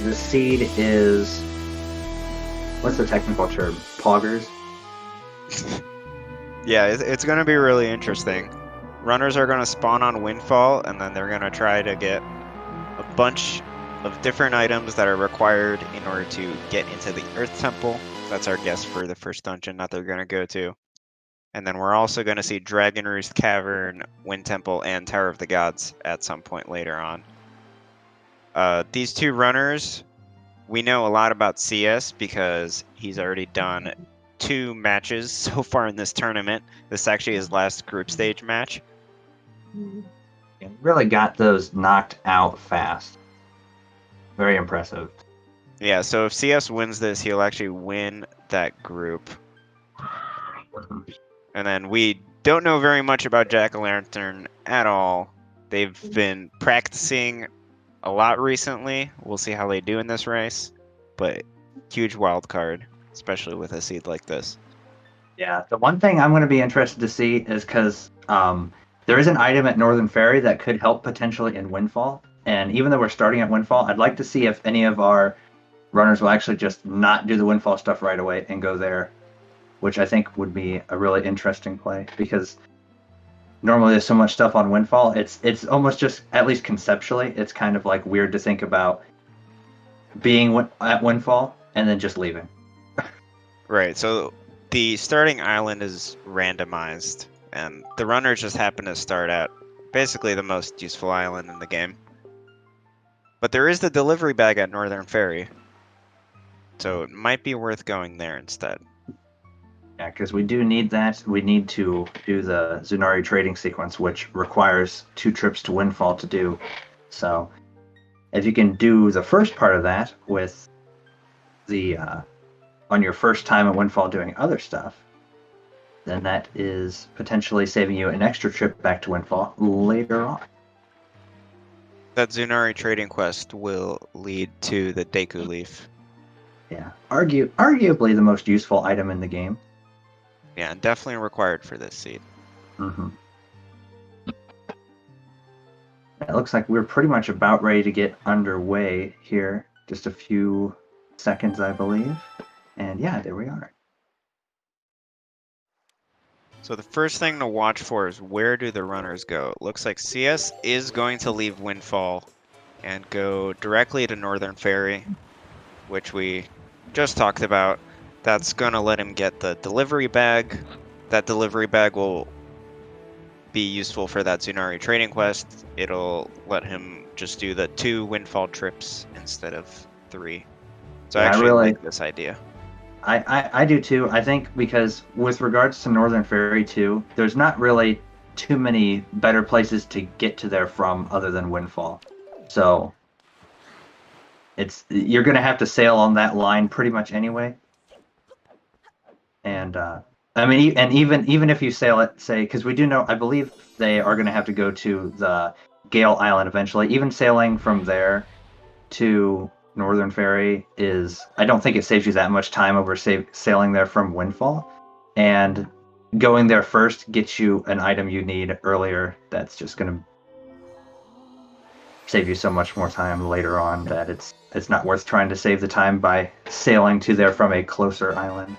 The seed is, what's the technical term? Poggers? Yeah, it's going to be really interesting. Runners are going to spawn on Windfall, and then they're going to try to get a bunch of different items that are required in order to get into the Earth Temple. That's our guess for the first dungeon that they're going to go to. And then we're also going to see Dragon Roost Cavern, Wind Temple, and Tower of the Gods at some point later on. These two runners, we know a lot about SiYes because he's already done 2 matches so far in this tournament. This is actually his last group stage match. Yeah, really got those knocked out fast. Very impressive. Yeah, so if SiYes wins this, he'll actually win that group. And then we don't know very much about Jackalantern at all. They've been practicing a lot recently. We'll see how they do in this race, but huge wild card, especially with a seed like this. Yeah, the one thing I'm going to be interested to see is because there is an item at Northern Ferry that could help potentially in Windfall. And even though we're starting at Windfall, I'd like to see if any of our runners will actually just not do the Windfall stuff right away and go there, which I think would be a really interesting play because normally there's so much stuff on Windfall. It's almost just, at least conceptually, it's kind of like weird to think about being at Windfall and then just leaving. Right, so the starting island is randomized, and the runners just happen to start at basically the most useful island in the game. But there is the delivery bag at Northern Ferry, so it might be worth going there instead. Yeah, because we do need that. We need to do the Zunari trading sequence, which requires 2 trips to Windfall to do. So if you can do the first part of that with the on your first time at Windfall doing other stuff, then that is potentially saving you an extra trip back to Windfall later on. That Zunari trading quest will lead to the Deku Leaf. Yeah, arguably the most useful item in the game. Yeah, and definitely required for this seed. Mm-hmm. It looks like we're pretty much about ready to get underway here. Just a few seconds, I believe. And yeah, there we are. So the first thing to watch for is where do the runners go? It looks like SiYes is going to leave Windfall and go directly to Northern Ferry, which we just talked about. That's going to let him get the delivery bag. That delivery bag will be useful for that Zunari trading quest. It'll let him just do the 2 Windfall trips instead of 3. So yeah, I actually like this idea. I do too. I think because with regards to Northern Ferry too, there's not really too many better places to get to there from other than Windfall. So you're going to have to sail on that line pretty much anyway. And I mean, and even if you sail it, say, because we do know, I believe they are going to have to go to the Gale Island eventually. Even sailing from there to Northern Ferry I don't think it saves you that much time over sailing there from Windfall. And going there first gets you an item you need earlier that's just going to save you so much more time later on that it's not worth trying to save the time by sailing to there from a closer island.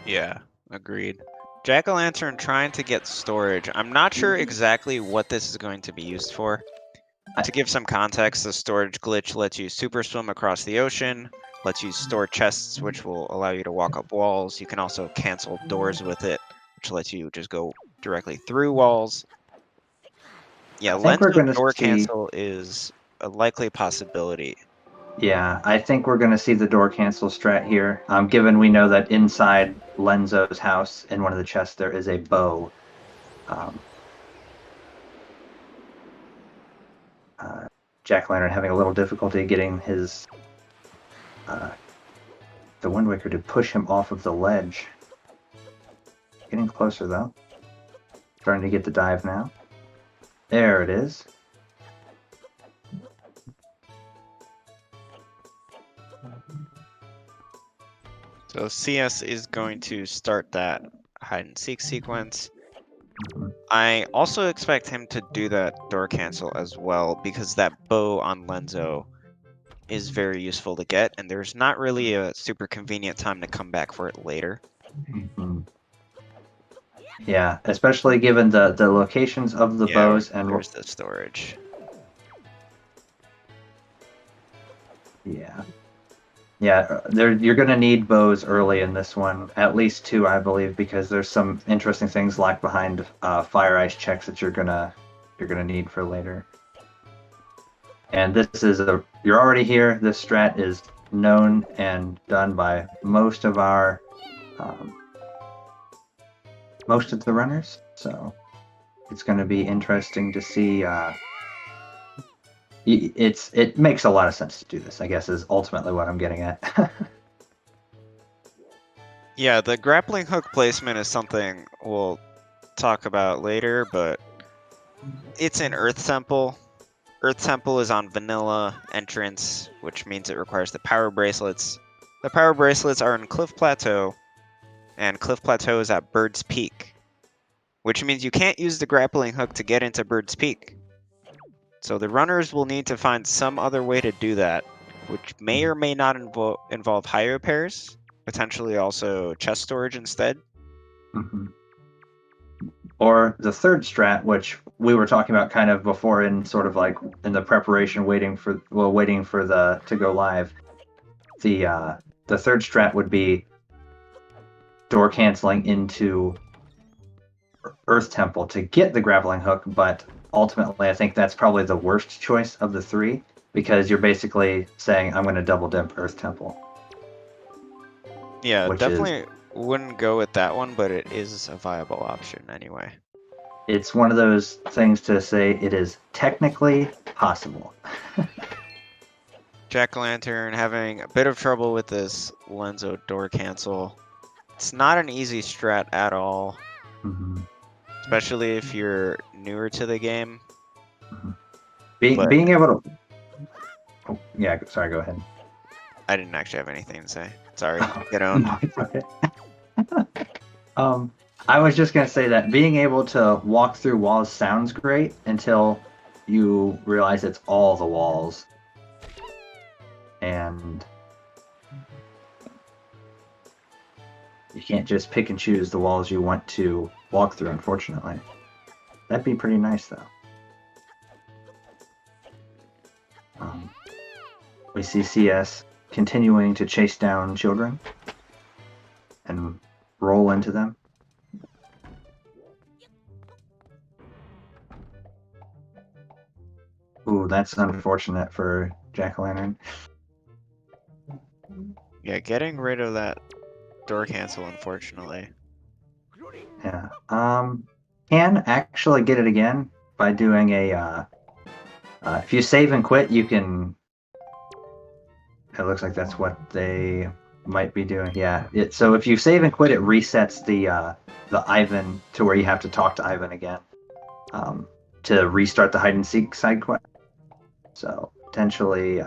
Yeah, agreed. Jackalantern trying to get storage. I'm not sure exactly what this is going to be used for. To give some context, the storage glitch lets you super swim across the ocean, lets you store chests, which will allow you to walk up walls. You can also cancel doors with it, which lets you just go directly through walls. Yeah, lens of door cancel is a likely possibility. Yeah, I think we're going to see the door cancel strat here, given we know that inside Lenzo's house, in one of the chests, there is a bow. Jackalantern having a little difficulty getting his the Wind Waker to push him off of the ledge. Getting closer, though. Starting to get the dive now. There it is. So SiYes is going to start that hide and seek sequence. I also expect him to do that door cancel as well, because that bow on Lenzo is very useful to get, and there's not really a super convenient time to come back for it later. Yeah, especially given the locations of the bows and there's the storage. Yeah. Yeah, you're gonna need bows early in this one, at least 2, I believe, because there's some interesting things locked behind fire ice checks that you're gonna need for later. And this is you're already here. This strat is known and done by most of our most of the runners, so it's going to be interesting to see. It makes a lot of sense to do this, I guess, is ultimately what I'm getting at. Yeah, the grappling hook placement is something we'll talk about later, but it's in Earth Temple. Earth Temple is on vanilla entrance, which means it requires the power bracelets. The power bracelets are in Cliff Plateau, and Cliff Plateau is at Bird's Peak, which means you can't use the grappling hook to get into Bird's Peak. So the runners will need to find some other way to do that, which may or may not involve higher pairs, potentially also chest storage instead. Mm-hmm. Or the third strat, which we were talking about kind of before in sort of like in the preparation, waiting for the to go live. The third strat would be door canceling into Earth Temple to get the grappling hook, but ultimately I think that's probably the worst choice of the 3, because you're basically saying I'm going to double dip Earth Temple. Yeah, definitely wouldn't go with that one, but it is a viable option anyway. It's one of those things to say it is technically possible. Jackalantern having a bit of trouble with this Lenzo door cancel. It's not an easy strat at all, especially if you're newer to the game. Being able to... Oh, yeah, sorry, go ahead. I didn't actually have anything to say. Sorry, get on. No, it's okay. I was just going to say that being able to walk through walls sounds great until you realize it's all the walls. And you can't just pick and choose the walls you want to walk through, unfortunately. That'd be pretty nice, though. We see SiYes continuing to chase down children and roll into them. Ooh, that's unfortunate for Jack-o'-lantern. Yeah, getting rid of that door cancel, unfortunately. Yeah. Can actually get it again by doing a... if you save and quit, you can... It looks like that's what they might be doing. Yeah. So if you save and quit, it resets the Ivan to where you have to talk to Ivan again to restart the hide and seek side quest. So potentially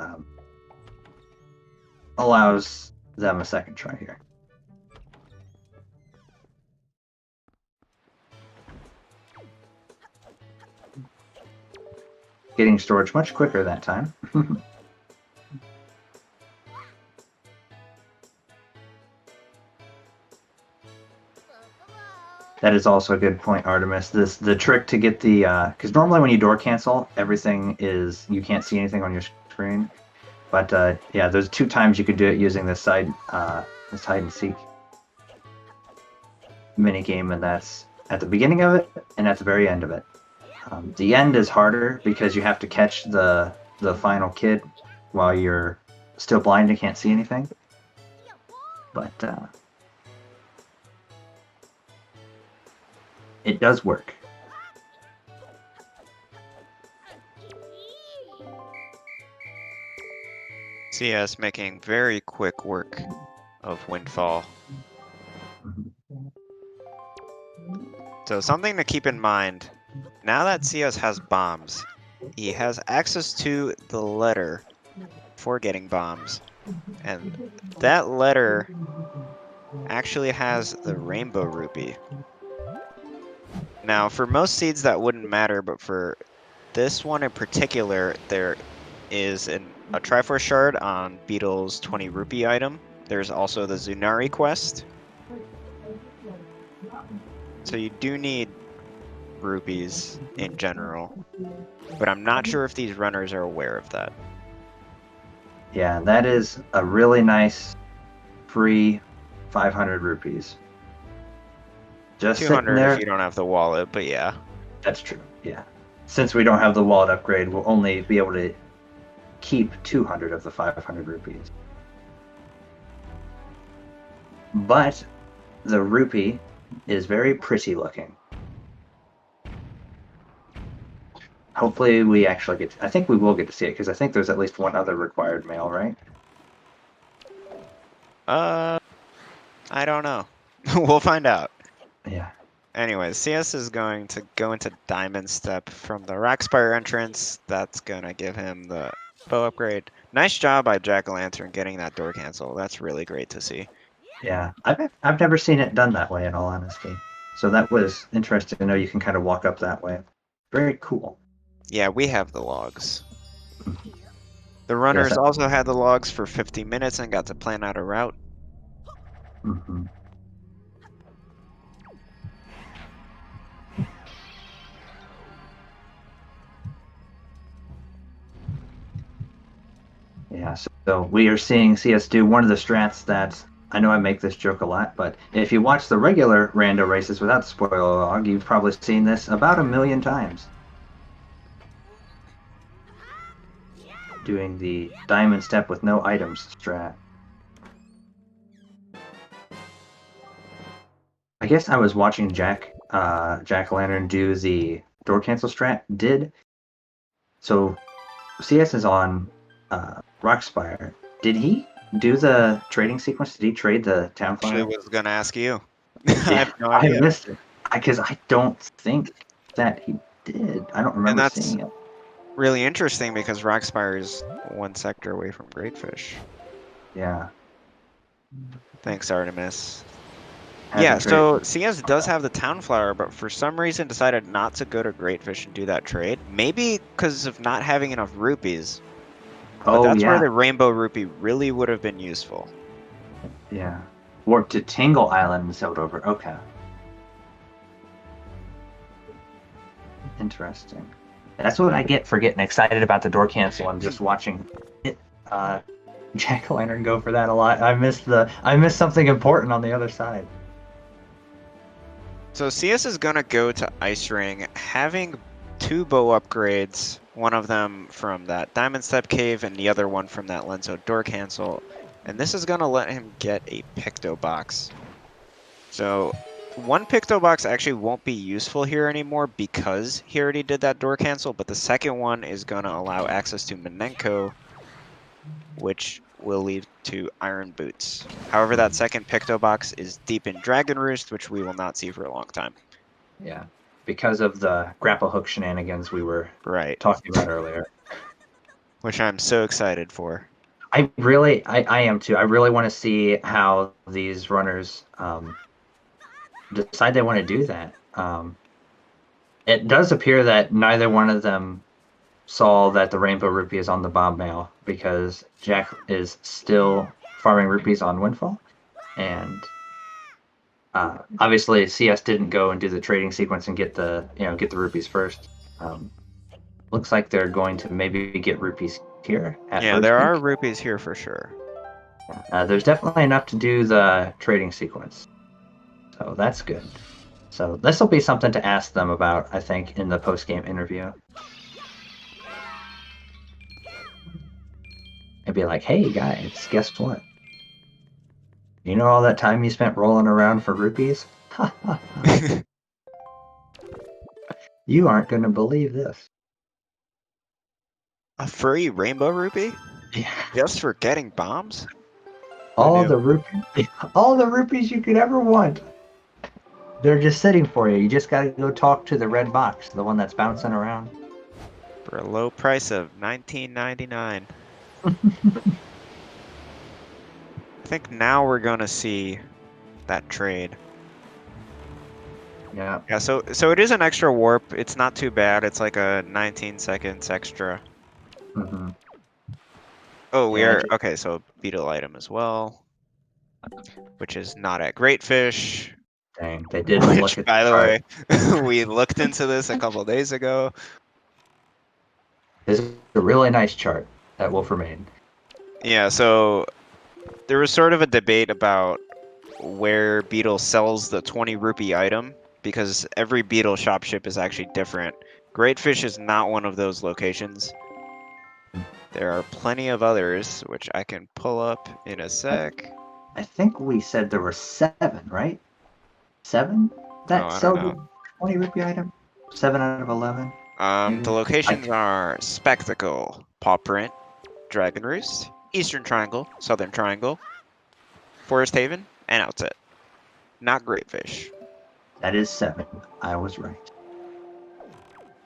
allows them a second try here. Getting storage much quicker that time. That is also a good point, Artemis. The trick to get the because normally when you door cancel, everything is you can't see anything on your screen. But yeah, there's 2 times you could do it using this hide and seek mini game, and that's at the beginning of it and at the very end of it. The end is harder because you have to catch the final kid while you're still blind and can't see anything. But it does work. SiYes making very quick work of Windfall. So something to keep in mind, now that SiYes has bombs, he has access to the letter for getting bombs. And that letter actually has the rainbow rupee. Now, for most seeds that wouldn't matter, but for this one in particular, there is a Triforce shard on Beetle's 20 rupee item. There's also the Zunari quest. So you do need rupees in general, but I'm not sure if these runners are aware of that. Yeah, that is a really nice free 500 rupees. Just 200 sitting there. if you don't have the wallet, but yeah. That's true, yeah. Since we don't have the wallet upgrade, we'll only be able to keep 200 of the 500 rupees. But the rupee is very pretty looking. Hopefully we actually get I think we will get to see it, because I think there's at least one other required mail, right? I don't know. We'll find out. Yeah. Anyways, SiYes is going to go into Diamond Step from the Rockspire entrance. That's going to give him the bow upgrade. Nice job by Jackalantern getting that door cancel. That's really great to see. Yeah. I've never seen it done that way, in all honesty. So that was interesting to know you can kind of walk up that way. Very cool. Yeah, we have the logs. The runners also had the logs for 50 minutes and got to plan out a route. Mm-hmm. Yeah, so we are seeing SiYes do one of the strats that, I know I make this joke a lot, but if you watch the regular rando races without the spoiler log, you've probably seen this about 1,000,000 times. Doing the diamond step with no items strat. I guess I was watching Jack-O-Lantern do the door cancel strat. So SiYes is on Rockspire. Did he do the trading sequence? Did he trade the town flyer? Actually, was gonna ask you. Yeah, I have no idea. I missed it because I don't think that he did. I don't remember seeing it. Really interesting because Rockspire is one sector away from Greatfish. Yeah. Thanks, Artemis. Yeah, so SiYes does have the town flower, but for some reason decided not to go to Greatfish and do that trade. Maybe because of not having enough rupees. But that's where the rainbow rupee really would have been useful. Yeah. Or to Tingle Island and sailed over. Okay. Interesting. That's what I get for getting excited about the door cancel and just watching it. Jack-O-Lantern go for that a lot. I missed something important on the other side. So SiYes is gonna go to Ice Ring, having 2 bow upgrades, one of them from that Diamond Step Cave and the other one from that Lenzo door cancel, and this is gonna let him get a Picto Box. So one Picto Box actually won't be useful here anymore because he already did that door cancel, but the second one is gonna allow access to Minenko, which will lead to Iron Boots. However, that second Picto Box is deep in Dragon Roost, which we will not see for a long time. Yeah, because of the grapple hook shenanigans we were talking about earlier. Which I'm so excited for. I am too. I really want to see how these runners decide they want to do that. It does appear that neither one of them saw that the rainbow rupee is on the bomb mail because Jack is still farming rupees on Windfall, and obviously SiYes didn't go and do the trading sequence and get the rupees first. Looks like they're going to maybe get rupees here. Yeah, there are rupees here for sure. There's definitely enough to do the trading sequence, so that's good. So this will be something to ask them about, I think, in the post-game interview. And be like, hey guys, guess what? You know all that time you spent rolling around for rupees? You aren't going to believe this. A free rainbow rupee? Yeah. Just for getting bombs? All the rupees you could ever want. They're just sitting for you. You just gotta go talk to the red box, the one that's bouncing around. For a low price of $19.99. I think now we're gonna see that trade. Yeah. Yeah, so it is an extra warp. It's not too bad. It's like a 19 seconds extra. Mm-hmm. Oh, we Yeah, are okay. So beetle item as well, which is not at Great Fish. dang, they didn't Which, look at the by the chart. way, we looked into this a couple days ago. This is a really nice chart that will remain. Yeah, so there was sort of a debate about where Beetle sells the 20 rupee item because every Beetle shop ship is actually different. Great Fish is not one of those locations. There are plenty of others, which I can pull up in a sec. I think we said there were 7, right? 7 that I sell don't the know. 20 rupee item? 7 out of 11? The Maybe? locations are Spectacle, Paw Print, Dragon Roost, Eastern Triangle, Southern Triangle, Forest Haven, and Outset. Not Great Fish. That is 7. I was right.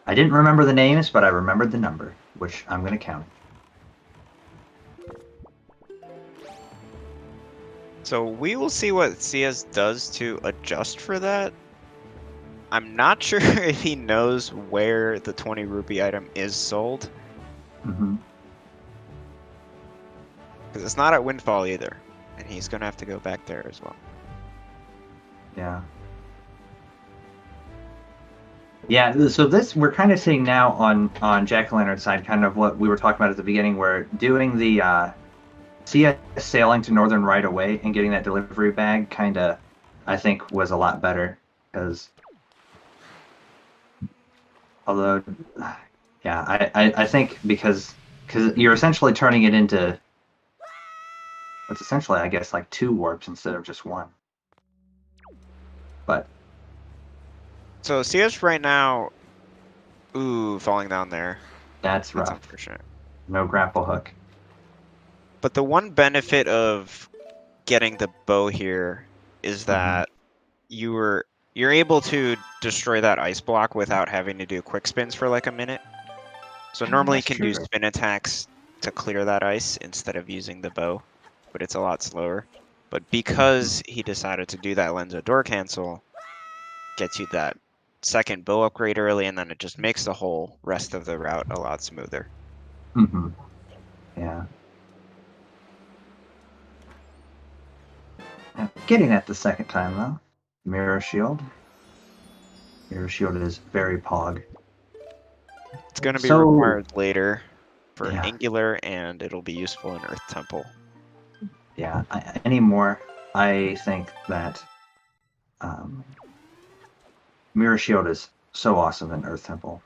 I didn't remember the names, but I remembered the number, which I'm going to count. So we will see what SiYes does to adjust for that. I'm not sure if he knows where the 20 rupee item is sold. Mm-hmm. Because it's not at Windfall either. And he's going to have to go back there as well. Yeah. Yeah, so this we're kind of seeing now on Jack-o'-lantern side, kind of what we were talking about at the beginning, where doing the SiYes sailing to Northern right away and getting that delivery bag kind of, I think, was a lot better. Because, although, yeah, I think because you're essentially turning it into what's essentially, I guess, like 2 warps instead of just 1. But So SiYes right now, ooh, falling down there. that's That's rough. unfortunate. No grapple hook. But the one benefit of getting the bow here is that you're able to destroy that ice block without having to do quick spins for like a minute. So normally you That's can do true. spin attacks to clear that ice instead of using the bow, but it's a lot slower. But because he decided to do that lens of door cancel, gets you that second bow upgrade early, and then it just makes the whole rest of the route a lot smoother. Mm-hmm. Yeah. Getting that the second time, though. Mirror Shield. Mirror Shield is very pog. It's going to be So- required later for Yeah. Angular, and it'll be useful in Earth Temple. Yeah, anymore, I think that Mirror Shield is so awesome in Earth Temple.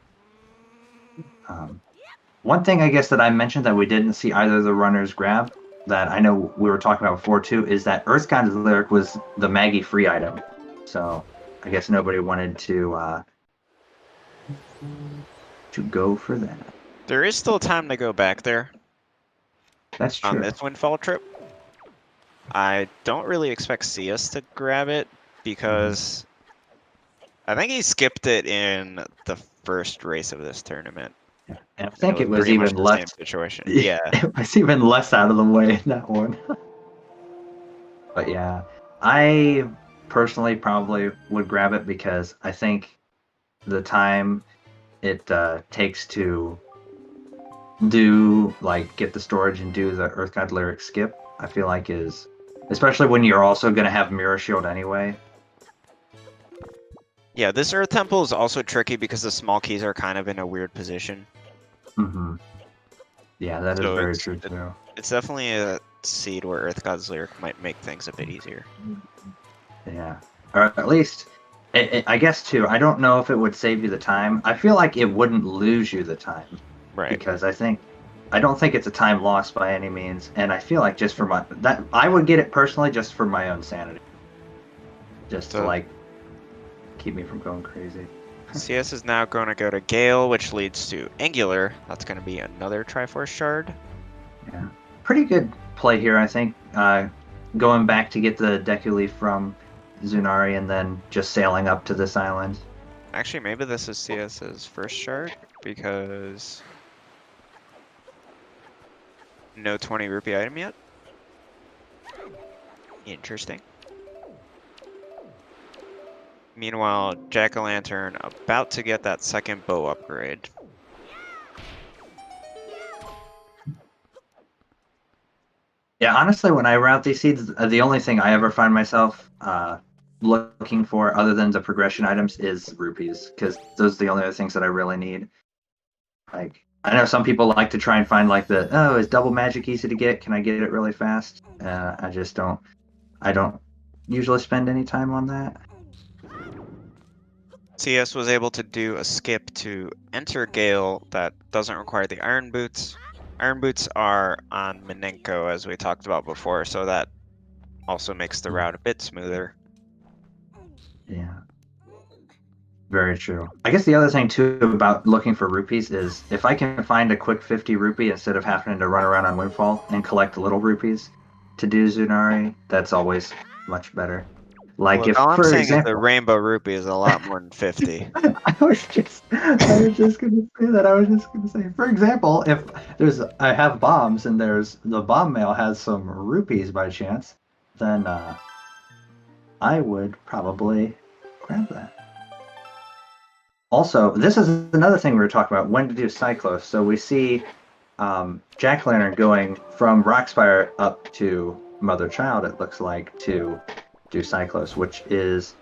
One thing I guess that I mentioned that we didn't see either of the runners grab, that I know we were talking about before too, is that Earth God's Lyric was the Maggie free item. So I guess nobody wanted to go for that. There is still time to go back there That's on true. this Windfall trip. I don't really expect SiYes to grab it because I think he skipped it in the first race of this tournament. And I think it was pretty much even the less. same situation. Yeah. It was even less out of the way in that one. But yeah, I personally probably would grab it because I think the time it takes to do, like, get the storage and do the Earth God Lyric skip, I feel like is, especially when you're also going to have Mirror Shield anyway. Yeah, this Earth Temple is also tricky because the small keys are kind of in a weird position. Mm-hmm. Yeah, that is So very it's- true too. It's definitely a seed where Earth God's Lyric might make things a bit easier. Yeah, or at least, I guess too. I don't know if it would save you the time. I feel like it wouldn't lose you the time, Right. because I don't think it's a time loss by any means, and I feel like just for that I would get it personally just for my own sanity, just to So- like keep me from going crazy. SiYes is now going to go to Gale, which leads to Angular. That's going to be another Triforce Shard. Yeah, pretty good play here, I think. Going back to get the Deku Leaf from Zunari and then just sailing up to this island. Actually, maybe this is CS's first shard because no 20 rupee item yet. Interesting. Meanwhile, Jackalantern about to get that second bow upgrade. Yeah, honestly, when I route these seeds, the only thing I ever find myself looking for, other than the progression items, is rupees, because those are the only other things that I really need. Like, I know some people like to try and find like is double magic easy to get? Can I get it really fast? I just don't. I don't usually spend any time on that. CS was able to do a skip to enter Gale that doesn't require the iron boots. Iron boots are on Minenko, as we talked about before, so that also makes the route a bit smoother. Yeah. Very true. I guess the other thing too about looking for rupees is if I can find a quick 50 rupee instead of having to run around on Windfall and collect little rupees to do Zunari, that's always much better. Like Look, if, all I'm for saying is the example, rainbow rupee is a lot more than 50. I was just gonna say that. I was just gonna say, for example, if I have bombs and there's the bomb mail has some rupees by chance, then I would probably grab that. Also, this is another thing we were talking about, when to do Cyclos. So we see Jack-O-Lantern going from Rockspire up to Mother Child, it looks like, to do Cyclos, which is,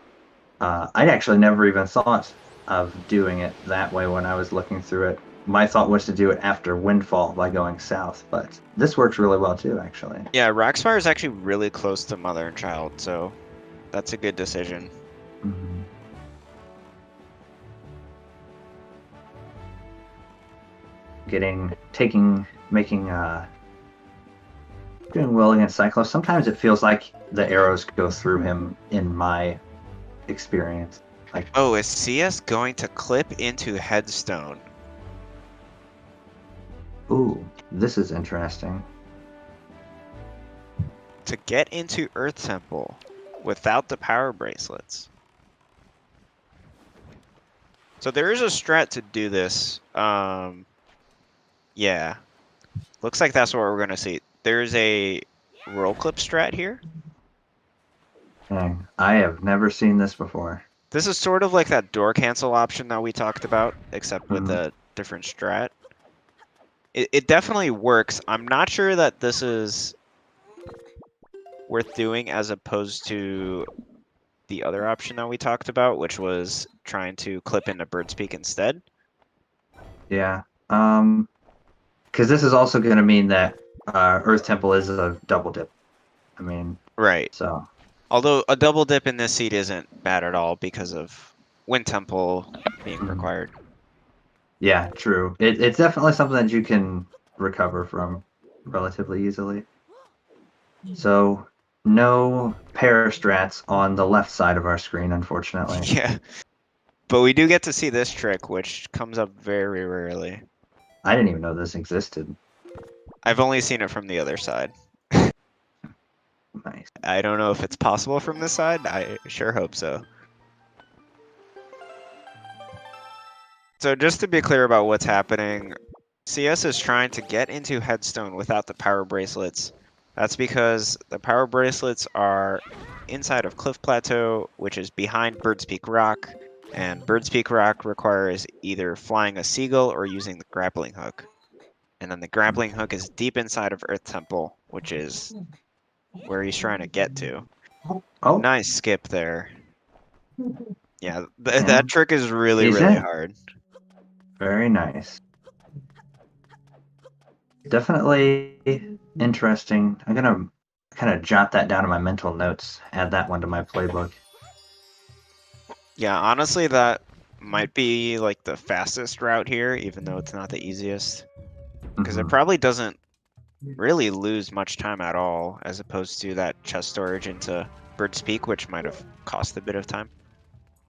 I'd actually never even thought of doing it that way when I was looking through it. My thought was to do it after Windfall by going south, but this works really well too, actually. Yeah, Rockspire is actually really close to Mother and Child, so that's a good decision. Mm-hmm. Doing well against Cyclos. Sometimes it feels like the arrows go through him in my experience. Like, oh, is CS going to clip into Headstone? ooh, this is interesting. To get into Earth Temple without the power bracelets. So there is a strat to do this. Yeah. Looks like that's what we're going to see. There's a roll clip strat here. Dang, I have never seen this before. This is sort of like that door cancel option that we talked about, except with a different strat. It definitely works. I'm not sure that this is worth doing as opposed to the other option that we talked about, which was trying to clip into Bird's Peak instead. Yeah. Because this is also going to mean that Earth Temple is a double dip. I mean, right. So, although a double dip in this seed isn't bad at all because of Wind Temple being required. Yeah, true. It's definitely something that you can recover from relatively easily. So, no pair strats on the left side of our screen, unfortunately. Yeah. But we do get to see this trick, which comes up very rarely. I didn't even know this existed. I've only seen it from the other side. Nice. I don't know if it's possible from this side. I sure hope so. So just to be clear about what's happening, CS is trying to get into Headstone without the power bracelets. That's because the power bracelets are inside of Cliff Plateau, which is behind Bird's Peak Rock, and Bird's Peak Rock requires either flying a seagull or using the grappling hook. And then the grappling hook is deep inside of Earth Temple, which is where he's trying to get to. Oh, nice skip there. Yeah, that trick is really hard. Very nice. Definitely interesting. I'm gonna kind of jot that down in my mental notes, add that one to my playbook. Yeah, honestly, that might be like the fastest route here, even though it's not the easiest. Because it probably doesn't really lose much time at all, as opposed to that chest storage into Bird's Peak, which might have cost a bit of time.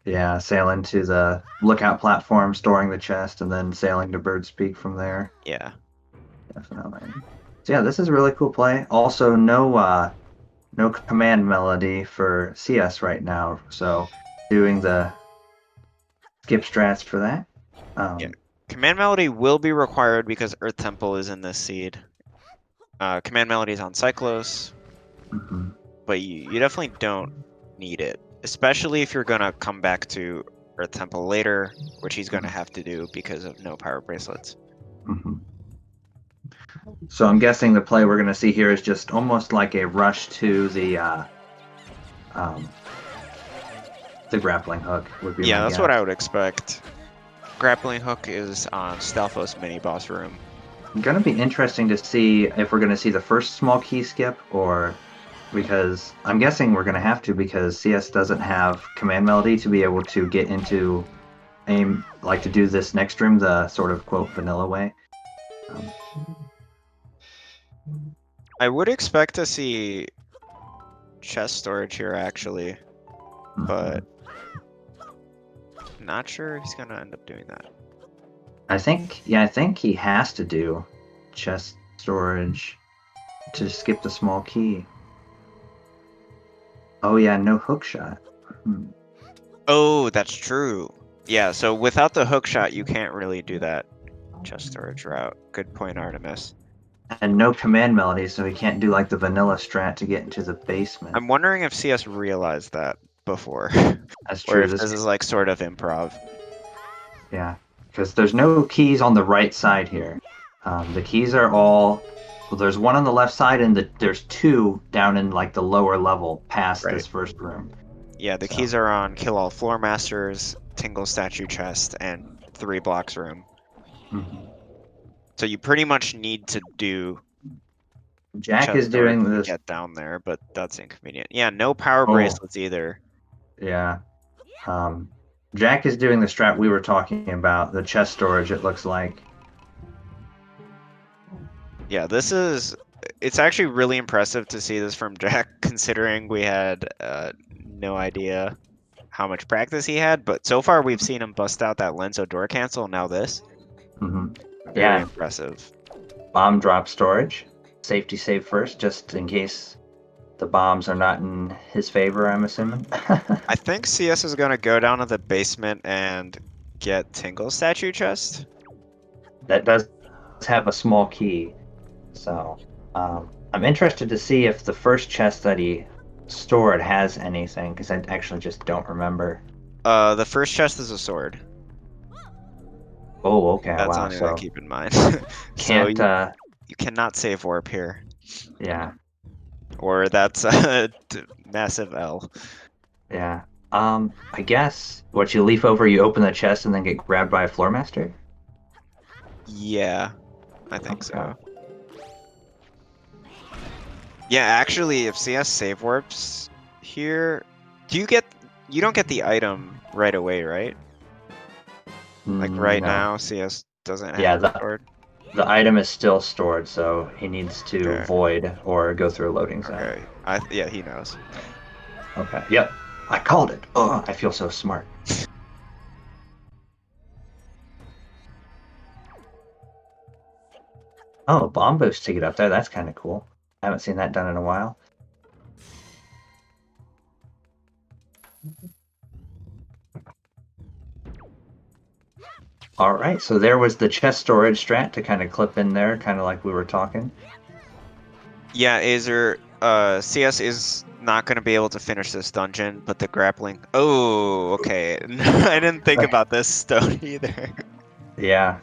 Yeah, sailing to the lookout platform, storing the chest, and then sailing to Bird's Peak from there. Yeah. Definitely. So yeah, this is a really cool play. Also, no no command melody for CS right now, so doing the skip strats for that. Yeah. Command Melody will be required because Earth Temple is in this seed. Command Melody is on Cyclos, mhm. but you definitely don't need it, especially if you're gonna come back to Earth Temple later, which he's gonna have to do because of no power bracelets. Mhm. So I'm guessing the play we're going to see here is just almost like a rush to um, the grappling hook would be Yeah, my that's guess. what I would expect. Grappling Hook is on Stalfos mini boss room. Going to be interesting to see if we're going to see the first small key skip, or because I'm guessing we're going to have to, because CS doesn't have command melody to be able to get into aim, like to do this next room the sort of quote vanilla way. I would expect to see chest storage here actually, but not sure he's gonna end up doing that. I think he has to do chest storage to skip the small key. Oh yeah, no hook shot. Oh, that's true. Yeah, so without the hook shot, you can't really do that chest storage route. Good point, Artemis. And no command melody, so he can't do like the vanilla strat to get into the basement. I'm wondering if CS realized that before, That's or true. if this is like sort of improv. Yeah, because there's no keys on the right side here. The keys are all. Well, there's one on the left side, and there's two down in like the lower level past Right. this first room. Yeah, the keys are on Kill All Floor Masters, Tingle Statue Chest, and 3 blocks room. Mhm. So you pretty much need to do Jack chest is doing storage to this. get down there, but that's inconvenient. Yeah, no power Oh. bracelets either. Yeah. Jack is doing the strat we were talking about, the chest storage, it looks like. Yeah, it's actually really impressive to see this from Jack, considering we had no idea how much practice he had, but so far we've seen him bust out that Lenzo door cancel, now this. Mm-hmm. Very impressive. Bomb drop storage. Safety save first, just in case the bombs are not in his favor, I'm assuming. I think CS is going to go down to the basement and get Tingle Statue Chest. That does have a small key. So I'm interested to see if the first chest that he stored has anything, because I actually just don't remember. The first chest is a sword. Oh, okay. That's wow. something So to keep in mind. can't. You cannot save warp here. Yeah. Or that's a massive L. Yeah. I guess what you leaf over, you open the chest and then get grabbed by a floor master. Yeah, I think so. Yeah, actually, if CS save warps here, you don't get the item right away, right? Like right No. now, CS doesn't have Yeah, stored. the item is still stored, so he needs to Okay. void or go through a loading zone. Okay, yeah, he knows. Okay. Yep. I called it. Oh, I feel so smart. Oh, bomb boost to get up there. That's kind of cool. I haven't seen that done in a while. All right, so there was the chest storage strat to kind of clip in there, kind of like we were talking. Yeah, CS is not going to be able to finish this dungeon, but the grappling... Oh, okay. I didn't think about this stone either. Yeah.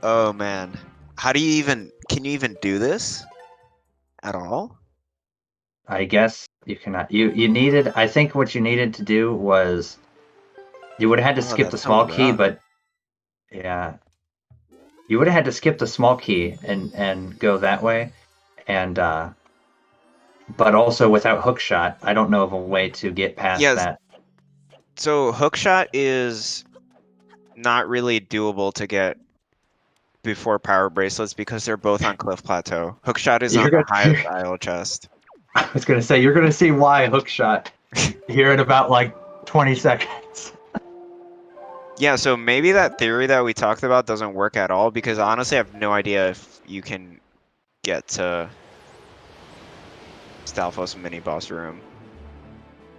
Oh, man. How do you even... Can you even do this? At all? I guess you cannot. You needed... I think what you needed to do was... You would have had to skip the small key, but... Yeah. You would have had to skip the small key and go that way. And... But also without hookshot, I don't know of a way to get past that. So hookshot is not really doable to get before power bracelets because they're both on Cliff Plateau. Hookshot is on the highest IO chest. I was gonna say, you're gonna see why hookshot here in about like 20 seconds. Yeah, so maybe that theory that we talked about doesn't work at all, because honestly I have no idea if you can get to Stalfos mini boss room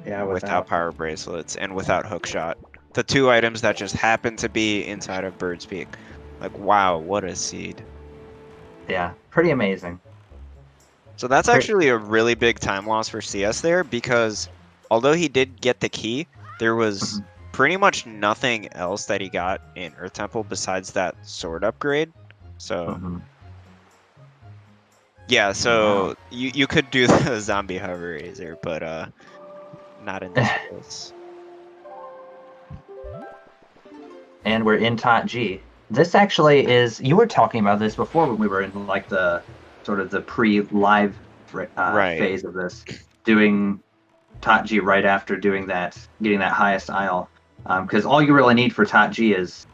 Yeah, without power bracelets and without hookshot. The two items that just happen to be inside of Bird's Peak. Like, wow, what a seed. Yeah, pretty amazing. So that's actually a really big time loss for CS there, because although he did get the key, there was pretty much nothing else that he got in Earth Temple besides that sword upgrade. So yeah, so wow. you could do the zombie hover razor, but not in this case. And we're in Tot G. This actually is, you were talking about this before when we were in like the sort of the pre-live Right. phase of this, doing Tot G right after doing that, getting that highest isle. Because all you really need for Tot G is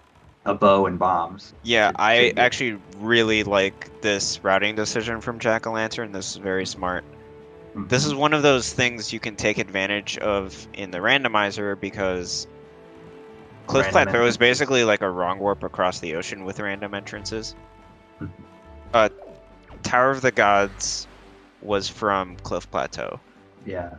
a bow and bombs. Yeah, I actually really like this routing decision from Jack-o'-lantern. This is very smart. This is one of those things you can take advantage of in the randomizer, because Cliff Plateau is basically like a wrong warp across the ocean with random entrances. Tower of the Gods was from Cliff Plateau. Yeah.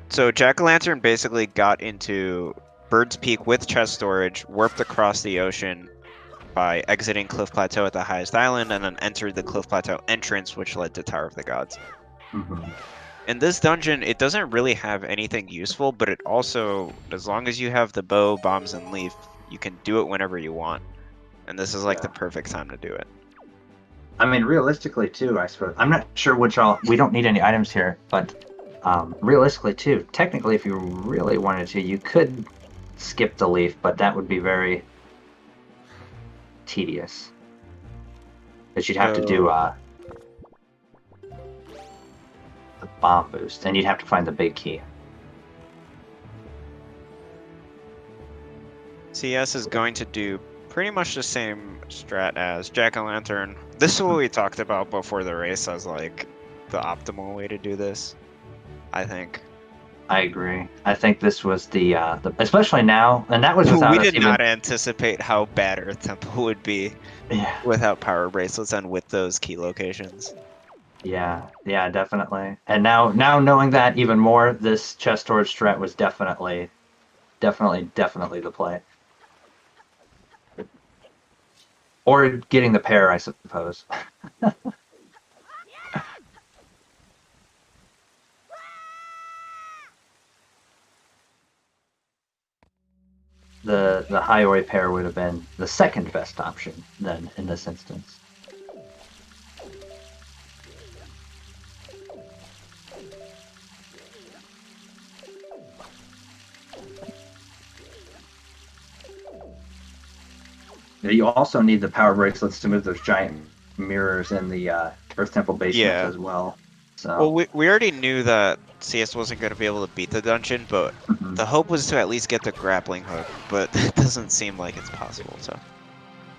So Jack-o'-lantern basically got into Bird's Peak with chest storage, warped across the ocean by exiting Cliff Plateau at the highest island, and then entered the Cliff Plateau entrance, which led to Tower of the Gods. In this dungeon, it doesn't really have anything useful, but it also, as long as you have the bow, bombs, and leaf, you can do it whenever you want. And this is like the perfect time to do it. I mean, realistically too, I suppose. I'm not sure which all, we don't need any items here, but realistically too, technically if you really wanted to, you could skip the leaf, but that would be very tedious. Because you'd have to do the bomb boost, and you'd have to find the big key. CS is going to do pretty much the same strat as Jack-o'-lantern. This is what we talked about before the race as like the optimal way to do this, I think. I agree. I think this was the especially now, and that was without we us did even... not anticipate how bad Earth Temple would be without power bracelets and with those key locations. Yeah, definitely. And now knowing that even more, this chest storage strat was definitely the play. Or getting the pair, I suppose. The highway pair would have been the second best option then in this instance. You also need the power bracelets to move those giant mirrors in the Earth Temple basement as well. So. Well, we already knew that CS wasn't going to be able to beat the dungeon, but the hope was to at least get the grappling hook, but it doesn't seem like it's possible, so.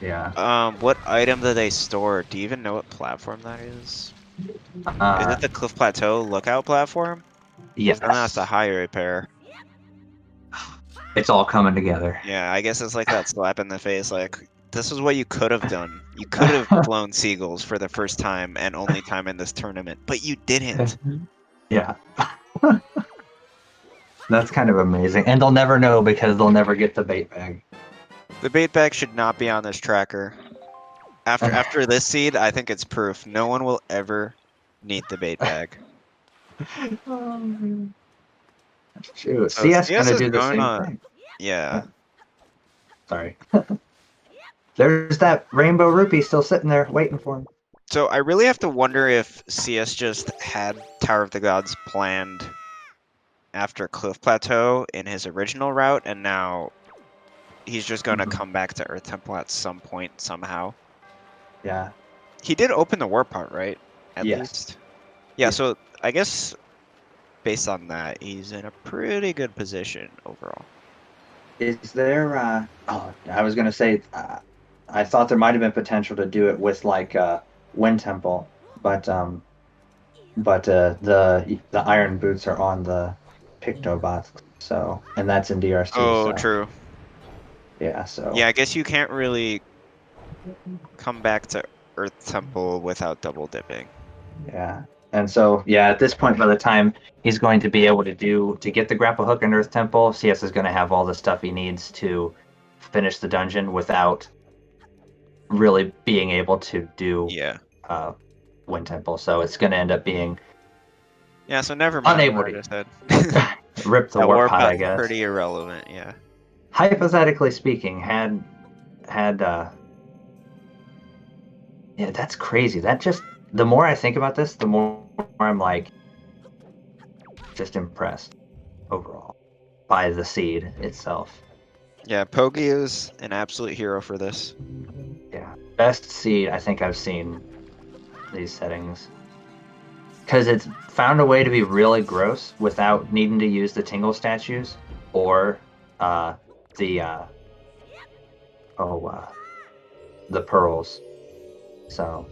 Yeah. What item do they store? Do you even know what platform that is? Is it the Cliff Plateau lookout platform? Yes. And that's the higher repair. It's all coming together. Yeah, I guess it's like that slap in the face, like, this is what you could have done. You could have flown seagulls for the first time and only time in this tournament, but you didn't. Yeah. That's kind of amazing. And they'll never know because they'll never get the bait bag. The bait bag should not be on this tracker. After this seed, I think it's proof. No one will ever need the bait bag. That's true. So CS gonna do the same thing. Yeah. Sorry. There's that rainbow rupee still sitting there waiting for him. So I really have to wonder if CS just had Tower of the Gods planned after Cliff Plateau in his original route, and now he's just going to come back to Earth Temple at some point somehow. Yeah. He did open the warp part, right? At least. Yeah, so I guess based on that, he's in a pretty good position overall. Is there, oh, I was going to say, I thought there might have been potential to do it with like Wind Temple, but the iron boots are on the Pictobots, so, and that's in DRC. Oh, so. True. Yeah, so. Yeah, I guess you can't really come back to Earth Temple without double dipping. Yeah. And so, yeah, at this point, by the time he's going to be able to get the grapple hook in Earth Temple, CS is going to have all the stuff he needs to finish the dungeon without really being able to do Wind Temple. So it's going to end up being so never mind unable what I to just said. rip the That warp warp pod, I pod's guess. pretty irrelevant, yeah. Hypothetically speaking, yeah, that's crazy. That just, the more I think about this, the more I'm like just impressed overall by the seed itself. Yeah, Pogi is an absolute hero for this. Yeah, best seed I think I've seen these settings. Because it's found a way to be really gross without needing to use the tingle statues or the the pearls. So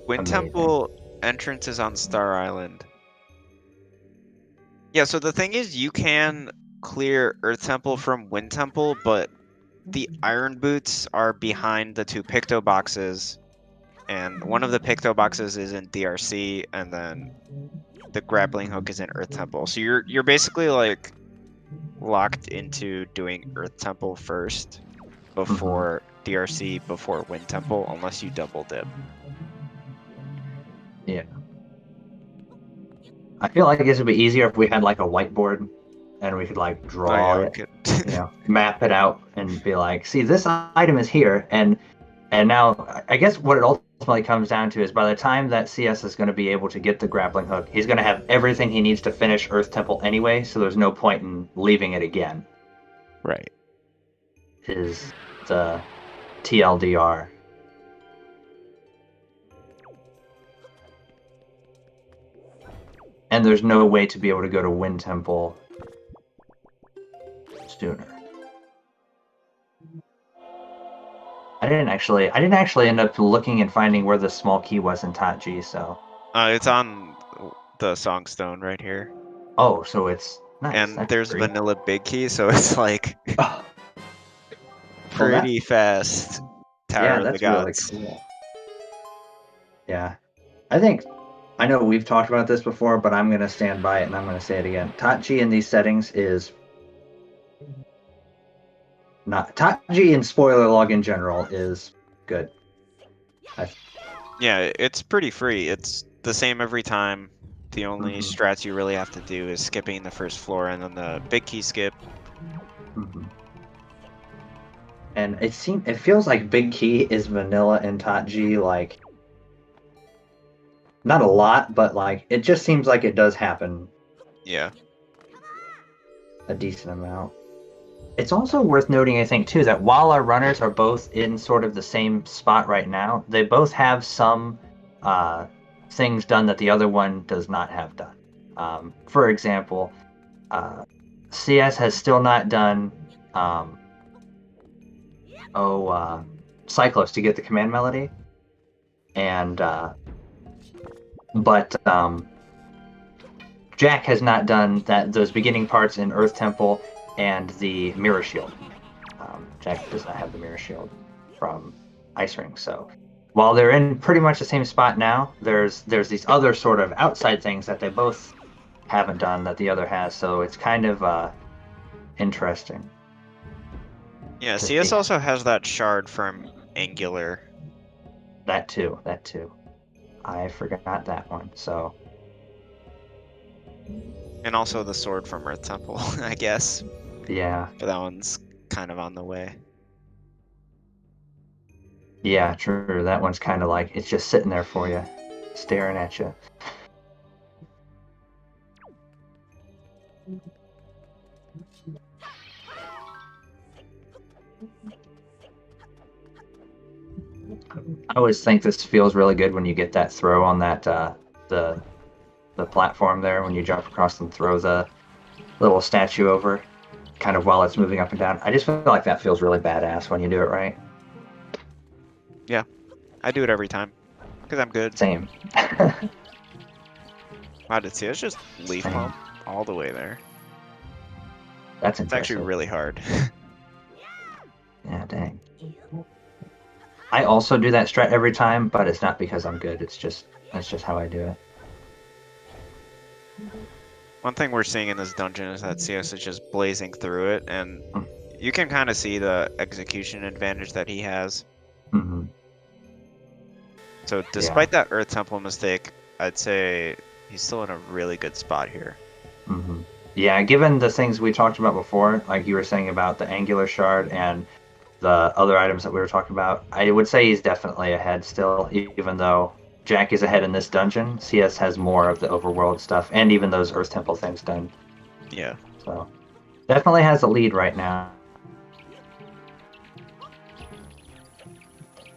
Wind amazing. Temple entrance is on Star Island. Yeah, so the thing is, you can clear Earth Temple from Wind Temple, but the Iron Boots are behind the two Picto boxes, and one of the Picto boxes is in DRC, and then the grappling hook is in Earth Temple. So you're basically like locked into doing Earth Temple first before DRC, before Wind Temple, unless you double dip. Yeah. I feel like this would be easier if we had like a whiteboard and we could like draw it, map it out and be like, see, this item is here. And now I guess what it ultimately comes down to is by the time that CS is going to be able to get the grappling hook, he's going to have everything he needs to finish Earth Temple anyway. So there's no point in leaving it again. Right. Is the TLDR. And there's no way to be able to go to Wind Temple sooner. I didn't actually end up looking and finding where the small key was in TWWR, so. It's on the Songstone right here. Oh, so it's nice. And That's there's great. vanilla big key, so it's like pretty fast. Tower of the Gods. Really cool. Yeah, I know we've talked about this before, but I'm gonna stand by it and I'm gonna say it again. TWWR in these settings is not TWWR in spoiler log in general is good. Yeah, it's pretty free. It's the same every time. The only strats you really have to do is skipping the first floor and then the big key skip. And it feels like big key is vanilla in TWWR, like not a lot, but like it just seems like it does happen. Yeah. A decent amount. It's also worth noting, I think, too, that while our runners are both in sort of the same spot right now, they both have some things done that the other one does not have done. For example, CS has still not done Cyclos to get the command melody, and but Jack has not done those beginning parts in Earth Temple and the Mirror Shield. Jack does not have the Mirror Shield from Ice Ring. So while they're in pretty much the same spot now, there's these other sort of outside things that they both haven't done that the other has. So it's kind of interesting. Yeah, CS also has that shard from Angular. That too. I forgot that one. So. And also the sword from Earth Temple, I guess. Yeah. But that one's kind of on the way. Yeah, true. That one's kind of like, it's just sitting there for you, staring at you. I always think this feels really good when you get that throw on that the platform there, when you jump across and throw the little statue over, kind of while it's moving up and down. I just feel like that feels really badass when you do it right. Yeah, I do it every time because I'm good. Same. Wow, did CS just leaf pump all the way there? That's impressive. It's actually really hard. Yeah, dang. I also do that strat every time, but it's not because I'm good. That's just how I do it. One thing we're seeing in this dungeon is that CS is just blazing through it, and you can kind of see the execution advantage that he has. Mm-hmm. So despite that Earth Temple mistake, I'd say he's still in a really good spot here. Mm-hmm. Yeah, given the things we talked about before, like you were saying about the angular shard and the other items that we were talking about, I would say he's definitely ahead still, even though Jack is ahead in this dungeon. CS has more of the overworld stuff and even those Earth Temple things done. Yeah. So definitely has a lead right now.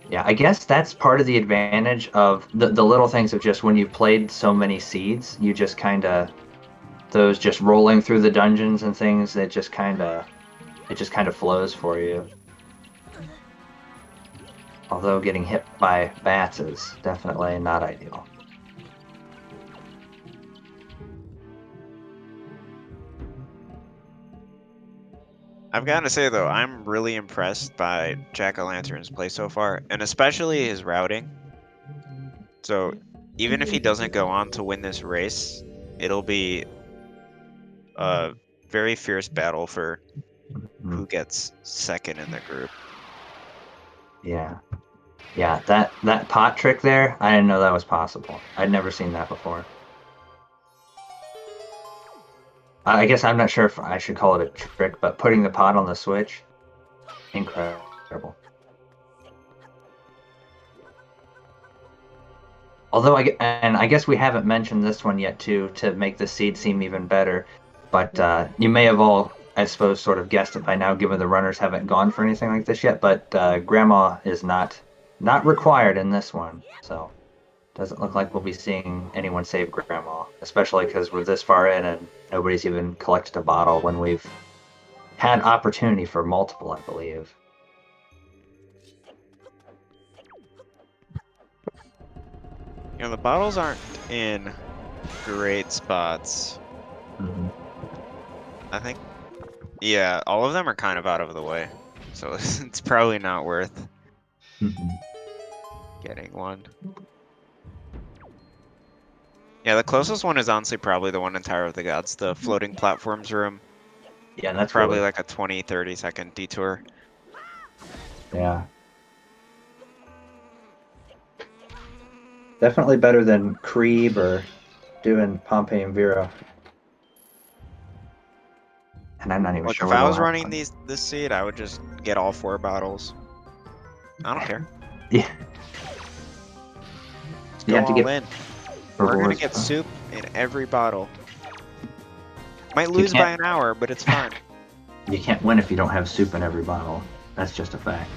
Yeah, I guess that's part of the advantage of the little things of just when you've played so many seeds, you just kind of those just rolling through the dungeons and things. It just kind of flows for you. Although getting hit by bats is definitely not ideal. I've got to say though, I'm really impressed by Jack-o'-lantern's play so far, and especially his routing. So even if he doesn't go on to win this race, it'll be a very fierce battle for who gets second in the group. Yeah. Yeah, that pot trick there, I didn't know that was possible. I'd never seen that before. I guess I'm not sure if I should call it a trick, but putting the pot on the switch, incredible. Although I guess we haven't mentioned this one yet too to make the seed seem even better, but you may have all, I suppose, sort of guessed it by now, given the runners haven't gone for anything like this yet. But Grandma is not required in this one, so doesn't look like we'll be seeing anyone save Grandma, especially because we're this far in and nobody's even collected a bottle when we've had opportunity for multiple, I believe. You know, the bottles aren't in great spots. Mm-hmm. I think, yeah, all of them are kind of out of the way. So it's probably not worth getting one. Yeah, the closest one is honestly probably the one in Tower of the Gods, the floating platforms room. Yeah, that's probably really... like a 20-30 second detour. Yeah. Definitely better than Creeb or doing Pompeii and Vera. And I'm not even Look, sure if where I the was last running one. this seed, I would just get all 4 bottles. I don't care. Yeah. Just You go have to all get in. We're purple gonna as get well. soup in every bottle. Might lose by an hour, but it's fine. You can't win if you don't have soup in every bottle. That's just a fact.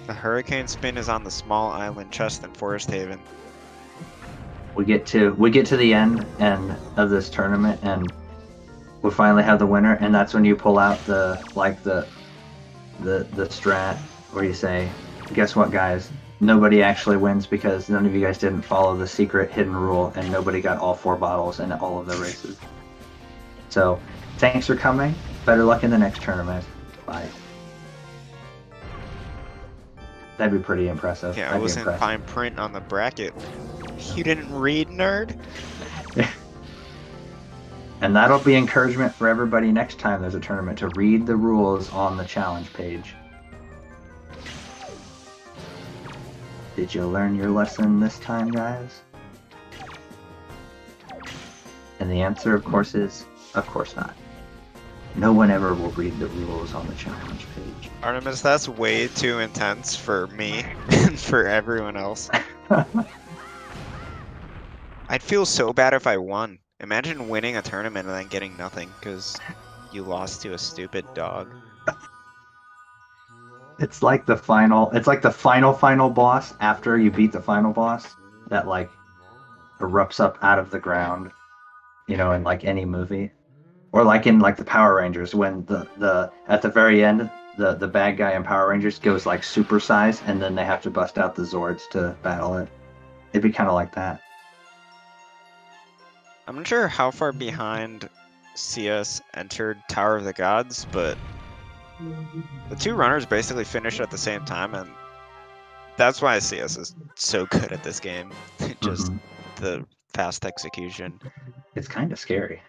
The hurricane spin is on the small island chest in Forest Haven. We get to the end of this tournament and we finally have the winner, and that's when you pull out the strat where you say, guess what, guys? Nobody actually wins because none of you guys didn't follow the secret hidden rule, and nobody got all 4 bottles in all of the races. So, thanks for coming. Better luck in the next tournament. Bye. That'd be pretty impressive. Yeah, it was in fine print on the bracket. You didn't read, nerd? And that'll be encouragement for everybody next time there's a tournament to read the rules on the challenge page. Did you learn your lesson this time, guys? And the answer, of course, is, of course not. No one ever will read the rules on the challenge page. Artemis, that's way too intense for me and for everyone else. I'd feel so bad if I won. Imagine winning a tournament and then getting nothing because you lost to a stupid dog. It's like the final boss after you beat the final boss that like erupts up out of the ground, you know, in like any movie. Or like in like the Power Rangers when the at the very end the bad guy in Power Rangers goes like super size and then they have to bust out the Zords to battle it. It'd be kind of like that. I'm not sure how far behind CS entered Tower of the Gods, but the 2 runners basically finished at the same time, and That's why CS is so good at this game. Just Mhm. the fast execution. It's kind of scary.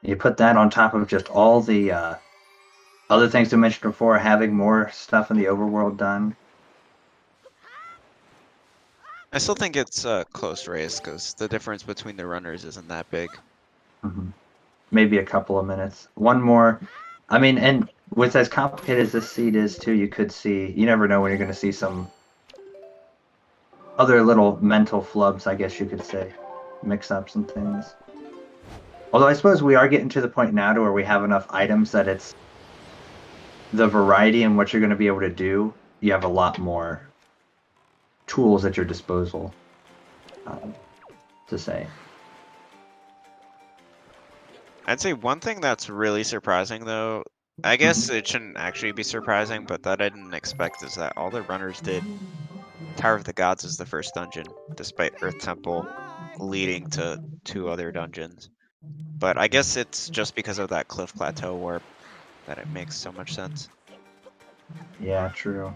You put that on top of just all the other things we mentioned before, having more stuff in the overworld done. I still think it's a close race because the difference between the runners isn't that big. Mhm. Maybe a couple of minutes. One more. I mean, and with as complicated as this seed is, too, you could see. You never know when you're going to see some other little mental flubs, I guess you could say, mix-ups and things. Although I suppose we are getting to the point now to where we have enough items that it's the variety in what you're going to be able to do. You have a lot more tools at your disposal, to say. I'd say one thing that's really surprising though, I guess it shouldn't actually be surprising, but that I didn't expect is that all the runners did Tower of the Gods is the first dungeon, despite Earth Temple leading to 2 other dungeons. But I guess it's just because of that Cliff Plateau warp that it makes so much sense. Yeah, true.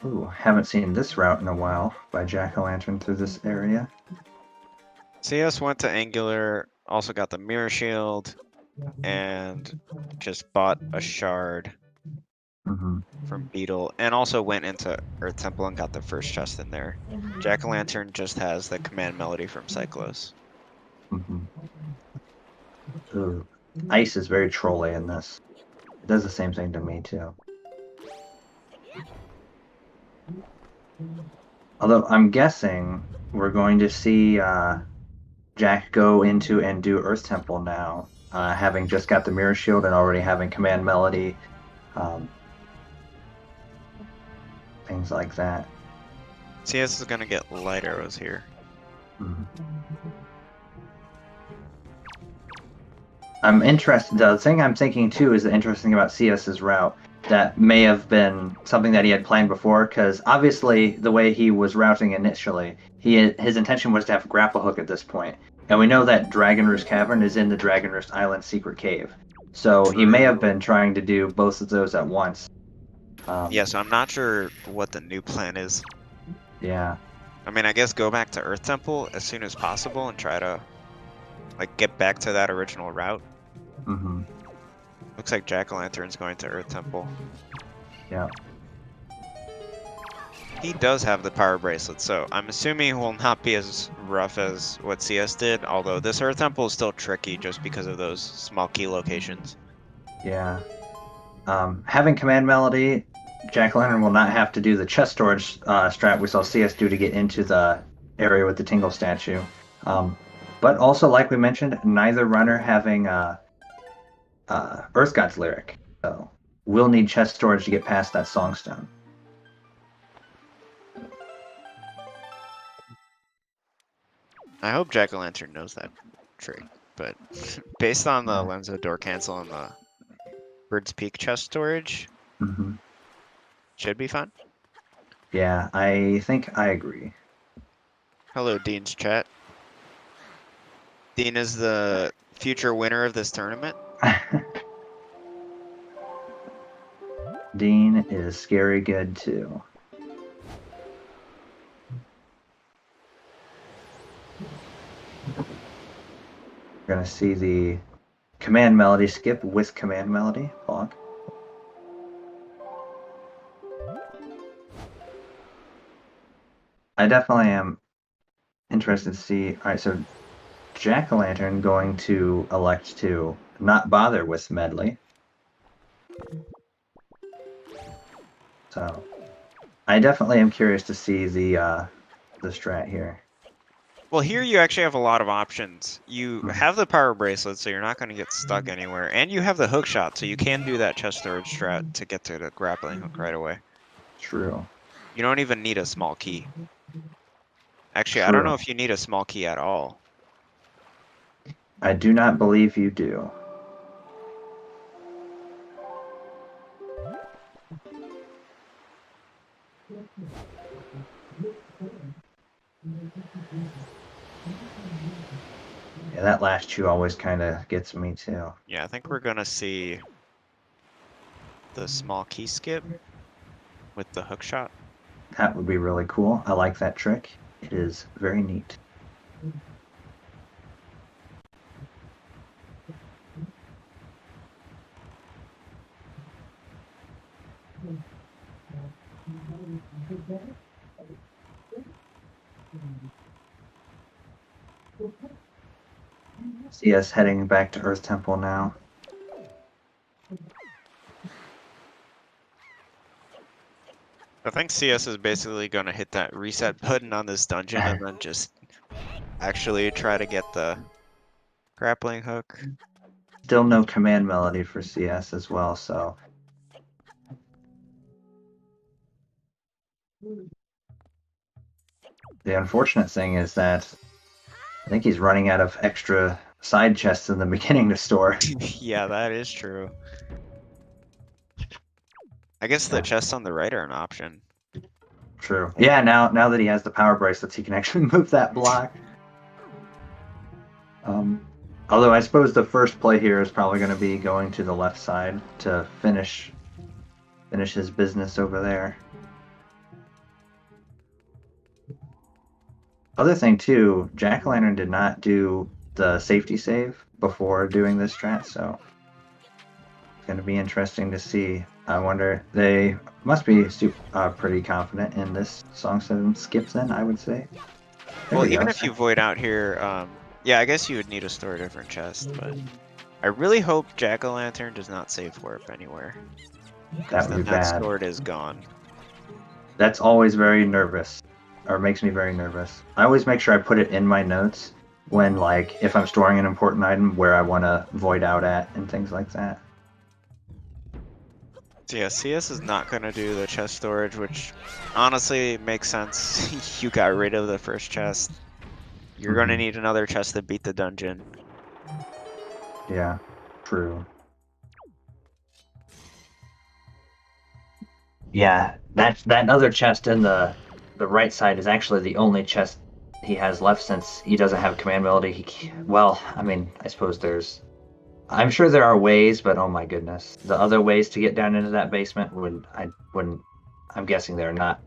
Ooh, haven't seen this route in a while by Jack-O-Lantern through this area. CS went to Angular, also got the Mirror Shield, and just bought a shard Mm-hmm. from Beetle, and also went into Earth Temple and got the first chest in there. Jack-O-Lantern just has the command melody from Cyclos. Mm-hmm. Ooh. Ice is very trolly in this. It does the same thing to me, too. Although I'm guessing we're going to see Jack go into and do Earth Temple now, having just got the Mirror Shield and already having Command Melody, um, things like that. CS is gonna get light arrows here. Mhm. I'm interested. The thing I'm thinking too is the interesting about CS's route that may have been something that he had planned before, because obviously the way he was routing initially, his intention was to have a grapple hook at this point, and we know that Dragon Roost Cavern is in the Dragon Roost Island secret cave, so he may have been trying to do both of those at once. Yeah, so I'm not sure what the new plan is. Yeah. I mean, I guess go back to Earth Temple as soon as possible and try to, like, get back to that original route. Mm-hmm. Looks like Jack-O-Lantern's going to Earth Temple. Yeah. He does have the power bracelet, so I'm assuming he will not be as rough as what CS did, although this Earth Temple is still tricky just because of those small key locations. Yeah. Having Command Melody, Jack-O-Lantern will not have to do the chest storage strat we saw CS do to get into the area with the Tingle statue. But also, like we mentioned, neither runner having Earth God's lyric. So we'll need chest storage to get past that Songstone. I hope Jack-O-Lantern knows that trick, but based on the Yeah. Lenzo door cancel and the Bird's Peak chest storage, Mm-hmm. should be fun. Yeah, I think I agree. Hello, Dean's chat. Dean is the future winner of this tournament. Dean is scary good too. We're gonna see the Command Melody skip with Command Melody. Bonk. I definitely am interested to see. All right, so Jack-O-Lantern going to elect to not bother with Medley. So I definitely am curious to see the strat here. Well, here you actually have a lot of options. You Mhm. have the power bracelet, so you're not going to get stuck anywhere, and you have the hook shot, so you can do that chest storage strat to get to the grappling hook right away. True. You don't even need a small key. Actually, I don't know True. if you need a small key at all. I do not believe you do. Yeah, that last chew always kind of gets me too. Yeah, I think we're gonna see the small key skip with the hook shot. That would be really cool. I like that trick. It is very neat. See us heading back to Earth Temple now. I think CS is basically gonna hit that reset button on this dungeon and then just actually try to get the grappling hook. Still no command melody for CS as well, so. The unfortunate thing is that I think he's running out of extra side chests in the beginning to store. Yeah, that is true. I guess the chests on the right are an option. True. Yeah, now that he has the power bracelets, he can actually move that block. Although I suppose the first play here is probably going to be going to the left side to finish his business over there. Other thing too, Jack-O-Lantern did not do the safety save before doing this strat, so it's going to be interesting to see. I wonder, they must be pretty confident in this song 7 skip then, I would say. Well, even if you void out here, yeah, I guess you would need to store a different chest, but I really hope Jack-O-Lantern does not save warp anywhere. That would be bad. That sword is gone. That's always very nervous, or makes me very nervous. I always make sure I put it in my notes when, like, if I'm storing an important item where I want to void out at and things like that. So yeah, CS is not going to do the chest storage, which honestly makes sense. You got rid of the first chest. You're going to need another chest to beat the dungeon. Yeah, true. Yeah, that other chest in the right side is actually the only chest he has left since he doesn't have command melody. Well, I mean, I suppose I'm sure there are ways, but oh my goodness. The other ways to get down into that basement I'm guessing they're not.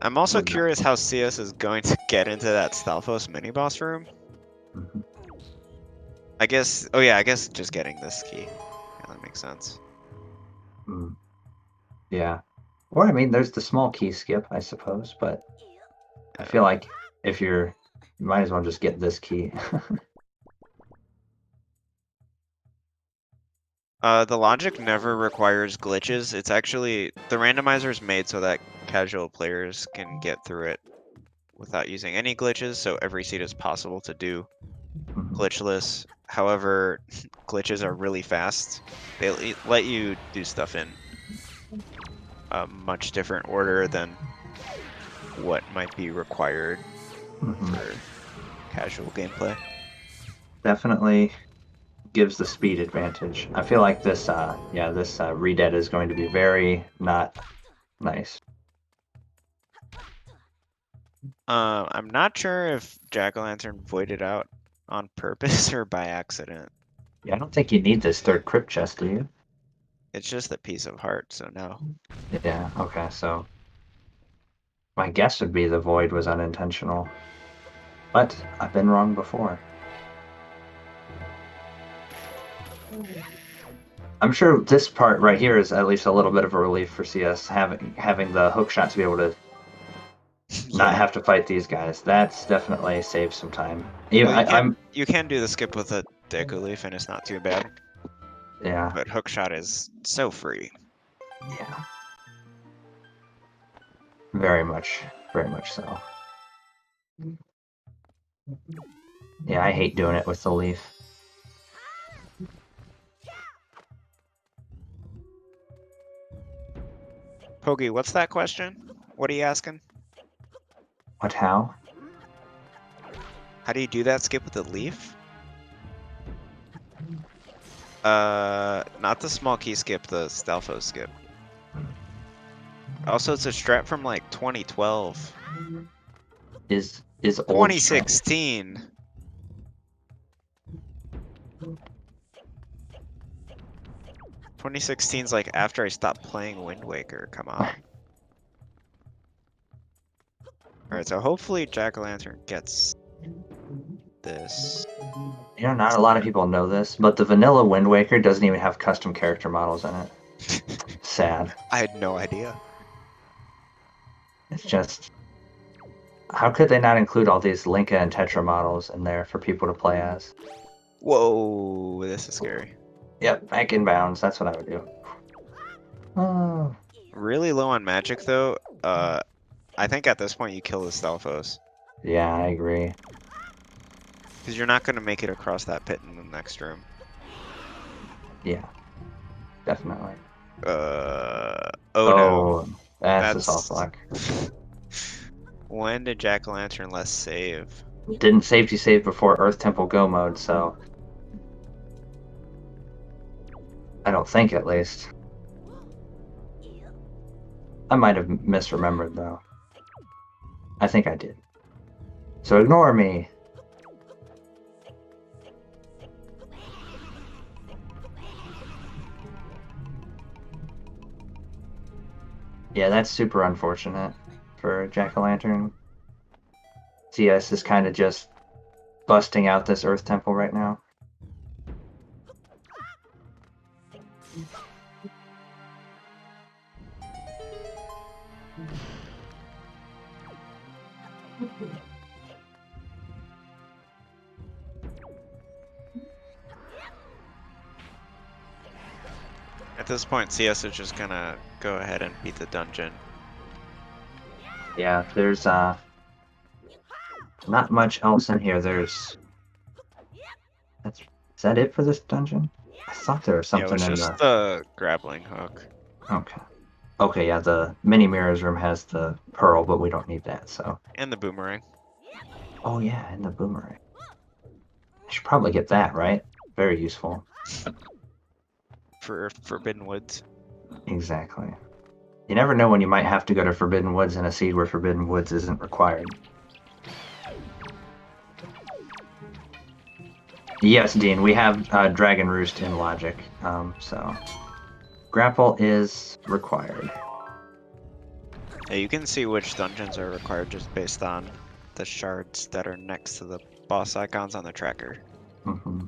I'm also curious how CS is going to get into that Stalfos mini-boss room. Mm-hmm. I guess just getting this key. Yeah, that makes sense. Yeah. Or, I mean, there's the small key skip, I suppose, but I feel like if you might as well just get this key. The logic never requires glitches. It's actually, the randomizer is made so that casual players can get through it without using any glitches, so every seed is possible to do glitchless. However, glitches are really fast. They let you do stuff in a much different order than what might be required for casual gameplay. Definitely gives the speed advantage. I feel like this redead is going to be very not nice. I'm not sure if Jack-O-Lantern voided out on purpose or by accident. Yeah, I don't think you need this third crypt chest, do you? It's just a piece of heart, so no. Yeah, okay, so my guess would be the void was unintentional. But I've been wrong before. I'm sure this part right here is at least a little bit of a relief for CS, having the hook shot to be able to not have to fight these guys. That's definitely saves some time. You can do the skip with a Deku Leaf and it's not too bad. Yeah. But hookshot is so free. Yeah. Very much so. Yeah, I hate doing it with the leaf. Pogi, what's that question? What are you asking? What, how? How do you do that skip with the leaf? Not the small key skip, the Stalfos skip. Also, it's a strat from like 2012. Is old 2016. 2016's like after I stopped playing Wind Waker. Come on. Alright, so hopefully Jack-o'-lantern gets this. You know, not a lot of people know this, but the vanilla Wind Waker doesn't even have custom character models in it. Sad. I had no idea. It's just, how could they not include all these Linka and Tetra models in there for people to play as? Whoa, this is scary. Yep, back in bounds. That's what I would do. Oh. Really low on magic though. I think at this point you kill the Stalfos. Yeah, I agree. Because you're not going to make it across that pit in the next room. Yeah, definitely. Oh no. That's a soft lock. When did Jack-o'-lantern less save? Didn't safety save before Earth Temple Go mode, so I don't think, at least. I might have misremembered though. I think I did. So ignore me. Yeah, that's super unfortunate for Jack-o'-lantern. SiYes is kind of just busting out this Earth Temple right now. At this point, CS is just gonna go ahead and beat the dungeon. Yeah, there's not much else in here. Is that it for this dungeon? I thought there was something yeah, it was in just the grappling hook. Okay. Okay, yeah, the mini mirrors room has the pearl, but we don't need that, so. And the boomerang. Oh yeah, and the boomerang. I should probably get that, right? Very useful. For Forbidden Woods. Exactly. You never know when you might have to go to Forbidden Woods in a seed where Forbidden Woods isn't required. Yes, Dean, we have Dragon Roost in Logic, so grapple is required. Yeah, you can see which dungeons are required just based on the shards that are next to the boss icons on the tracker. Mm-hmm.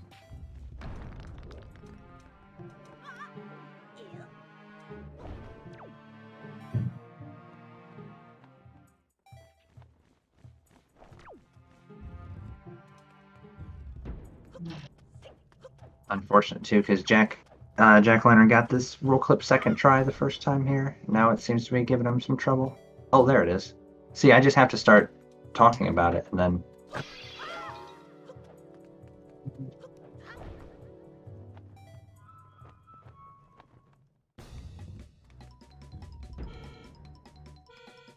Unfortunate too, because Jack-o'-lantern got this roll clip second try the first time here. Now it seems to be giving him some trouble. Oh, there it is. See, I just have to start talking about it, and then.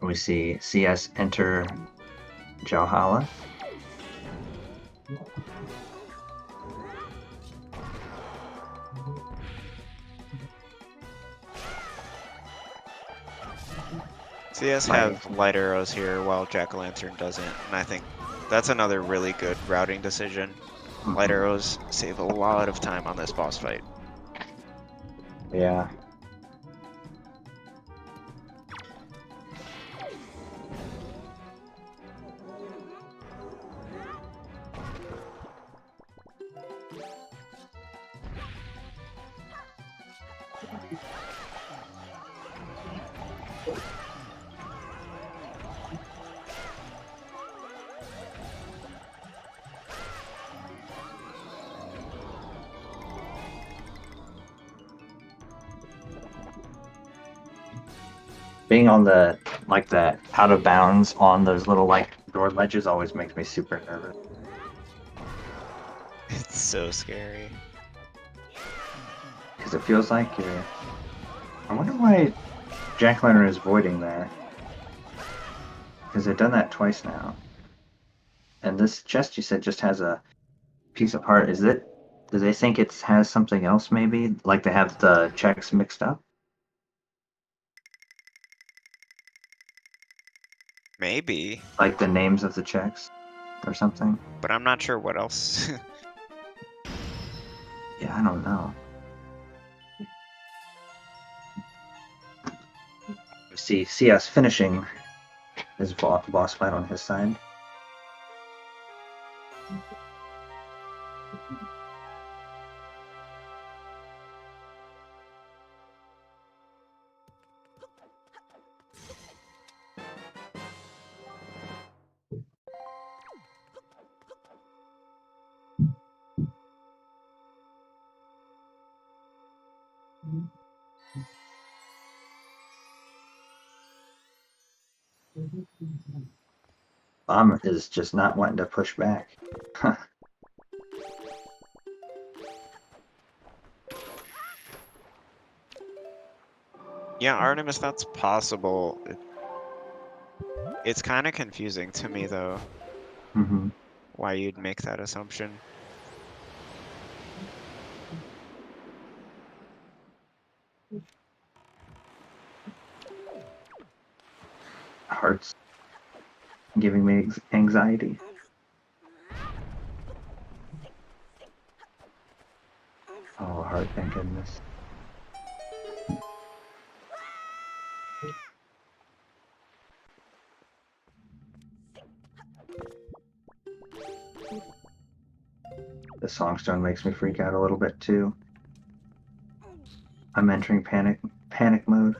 We see CS enter Jauhala. CS have light arrows here while Jack-o'-lantern doesn't, and I think that's another really good routing decision. Light arrows save a lot of time on this boss fight. Yeah. Being on the out of bounds on those little door ledges always makes me super nervous. It's so scary. Because it feels like you're. I wonder why Jack-o'-lantern is voiding there. Because they've done that twice now. And this chest you said just has a piece of heart. Is it? Do they think it has something else maybe? Like they have the checks mixed up? Maybe. Like the names of the checks or something? But I'm not sure what else. Yeah, I don't know. see SiYes finishing his boss fight on his side. Bomb is just not wanting to push back. Yeah, Artemis, that's possible. It's kind of confusing to me, though, Mm-hmm. why you'd make that assumption. Heart's giving me anxiety. Oh, heart, thank goodness. The songstone makes me freak out a little bit too. I'm entering panic mode.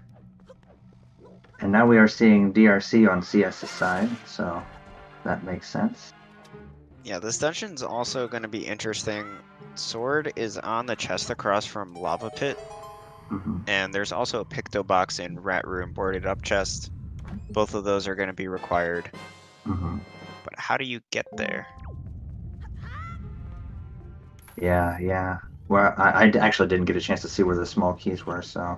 And now we are seeing DRC on SiYes' side, so that makes sense. Yeah, this dungeon's also going to be interesting. Sword is on the chest across from Lava Pit, Mm-hmm. and there's also a Picto Box in Rat Room boarded up chest. Both of those are going to be required. Mm-hmm. But how do you get there? Yeah. Well, I actually didn't get a chance to see where the small keys were, so.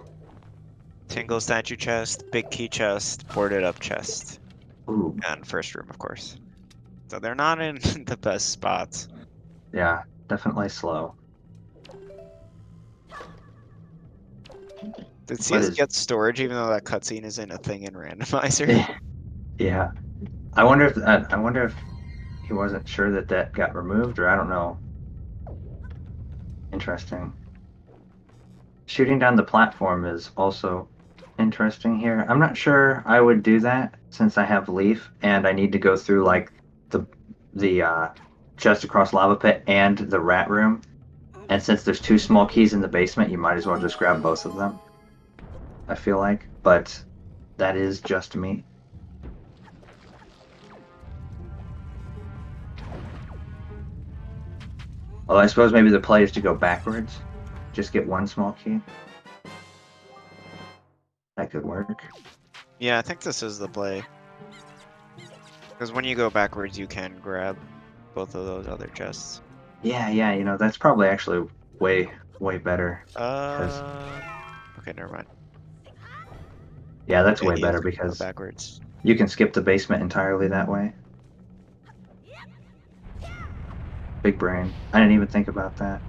Tingle statue chest, big key chest, boarded up chest, Ooh. and first room, of course. So they're not in the best spots. Yeah, definitely slow. Did What SiYes is? get storage even though that cutscene isn't a thing in Randomizer? Yeah. I wonder if he wasn't sure that got removed, or I don't know. Interesting. Shooting down the platform is also interesting here. I'm not sure I would do that since I have Leaf and I need to go through like the just across lava pit and the rat room. And since there's two small keys in the basement, you might as well just grab both of them. I feel like, but that is just me. Although I suppose maybe the play is to go backwards, just get one small key. That could work. Yeah, I think this is the play. Because when you go backwards, you can grab both of those other chests. Yeah, that's probably actually way better. Okay, never mind. Yeah, that's Yeah, way you better have to go because backwards. you can skip the basement entirely that way. Big brain. I didn't even think about that.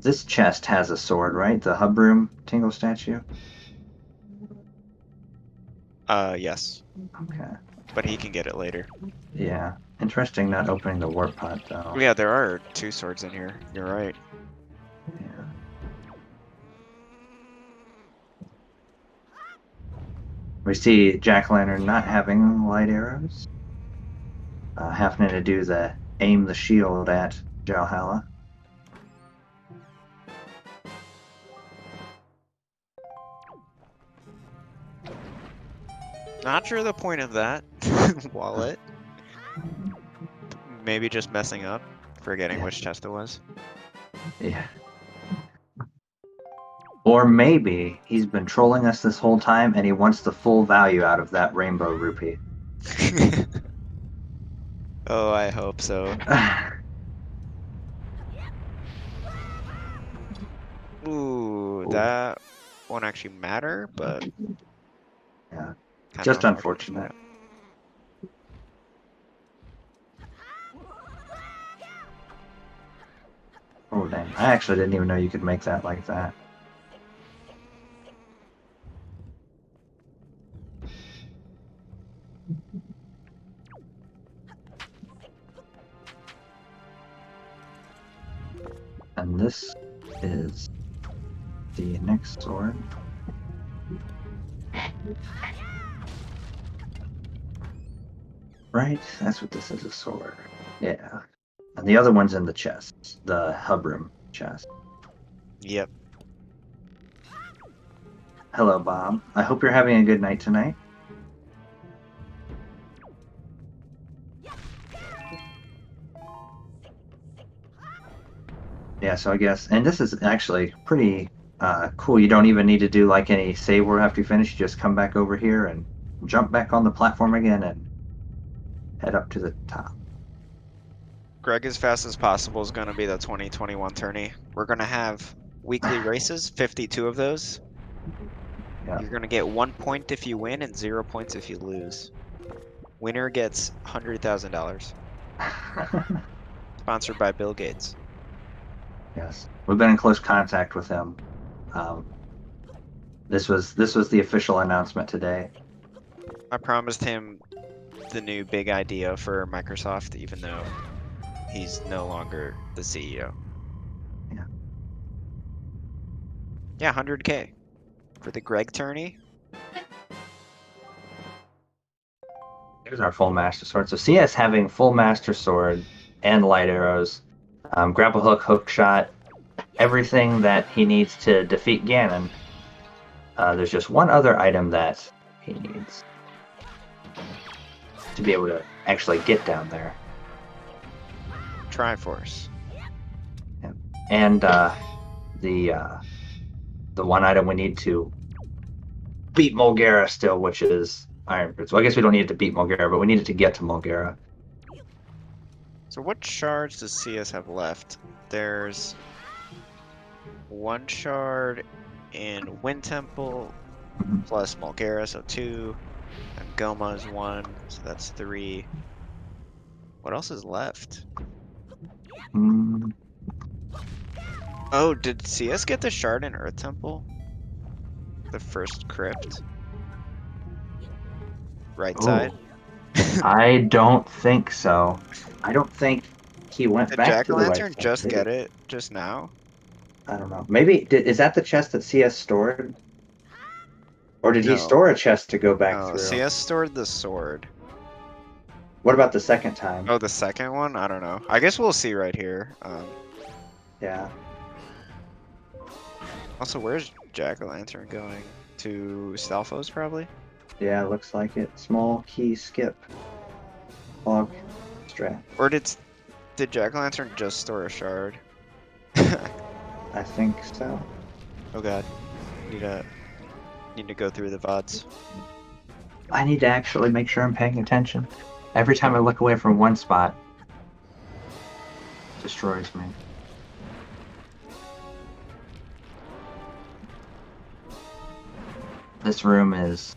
This chest has a sword, right? The hub room tingle statue? Yes. Okay. But he can get it later. Yeah. Interesting not opening the warp pot, though. Yeah, there are two swords in here. You're right. Yeah. We see Jackalantern not having light arrows. Having to do the aim the shield at Valhalla. Not sure the point of that. Wallet. Maybe just messing up. Forgetting which chest it was. Yeah. Or maybe he's been trolling us this whole time and he wants the full value out of that rainbow rupee. Oh, I hope so. Ooh, that won't actually matter, but yeah, kind just of unfortunate. Oh dang! I actually didn't even know you could make that like that. And this is the next sword. Right? That's what this is, a sword. Yeah. And the other one's in the chest. The hub room chest. Yep. Hello, Bob. I hope you're having a good night tonight. Yeah, so I guess, and this is actually pretty cool. You don't even need to do like any save where after you finish. You just come back over here and jump back on the platform again and head up to the top. Greg as fast as possible is going to be the 2021 tourney. We're going to have weekly races, 52 of those. Yeah. You're going to get 1 point if you win and 0 points if you lose. Winner gets $100,000. Sponsored by Bill Gates. Yes, we've been in close contact with him. This was the official announcement today. I promised him the new big idea for Microsoft, even though he's no longer the CEO. Yeah. Yeah, 100K for the Greg tourney. Here's our full master sword. So CS having full master sword and light arrows, grapple hook, hook shot, everything that he needs to defeat Ganon. There's just one other item that he needs to be able to actually get down there. Triforce. Yeah. And the one item we need to beat Mulgara still, which is Iron Boots. Well, I guess we don't need it to beat Mulgara, but we need it to get to Mulgara. So what shards does CS have left? There's one shard in Wind Temple plus Mulgara, so 2. And Goma is 1, so that's 3. What else is left? Mm. Oh, did CS get the shard in Earth Temple? The first crypt? Right side? I don't think so. I don't think he went Did back to the right Jackalantern side, just did get he? it just now? I don't know. Maybe is that the chest that CS stored, or did he No. store a chest to go back No, through? CS stored the sword. What about the second time? Oh, the second one? I don't know. I guess we'll see right here. Yeah. Also, where's Jackalantern going? To Stalfos, probably? Yeah, looks like it. Small key skip. Log strat. Or did Jackalantern just store a shard? I think so. Oh god. Need to go through the VODs. I need to actually make sure I'm paying attention. Every time I look away from one spot, it destroys me. This room is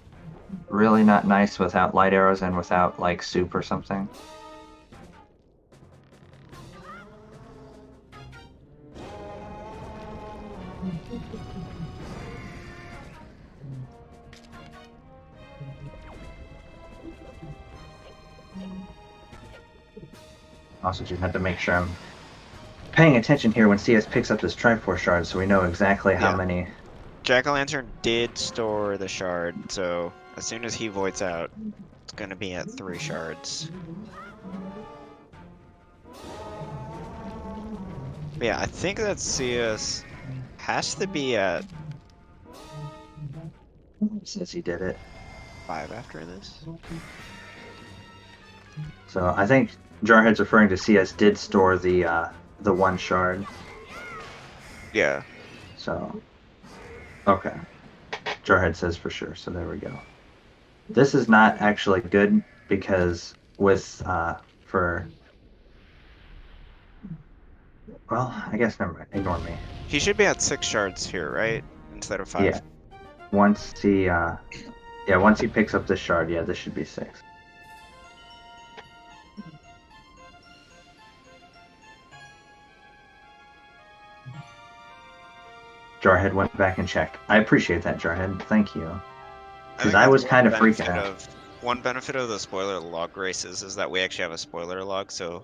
really not nice without light arrows and without, like, soup or something. Also, just have to make sure I'm paying attention here when CS picks up this Triforce shard, so we know exactly how many. Jackalantern did store the shard, so as soon as he voids out, it's gonna be at 3 shards. But yeah, I think that CS has to be at Says he did it. 5 after this. So I think Jarhead's referring to CS did store the one shard. Yeah. So, okay. Jarhead says for sure, so there we go. This is not actually good because with, well, I guess never mind. Ignore me. He should be at 6 shards here, right? Instead of 5. Yeah. Once he, once he picks up this shard, yeah, this should be 6. Jarhead went back and checked. I appreciate that, Jarhead. Thank you. Because I was kind of freaking out. One benefit of the spoiler log races is that we actually have a spoiler log, so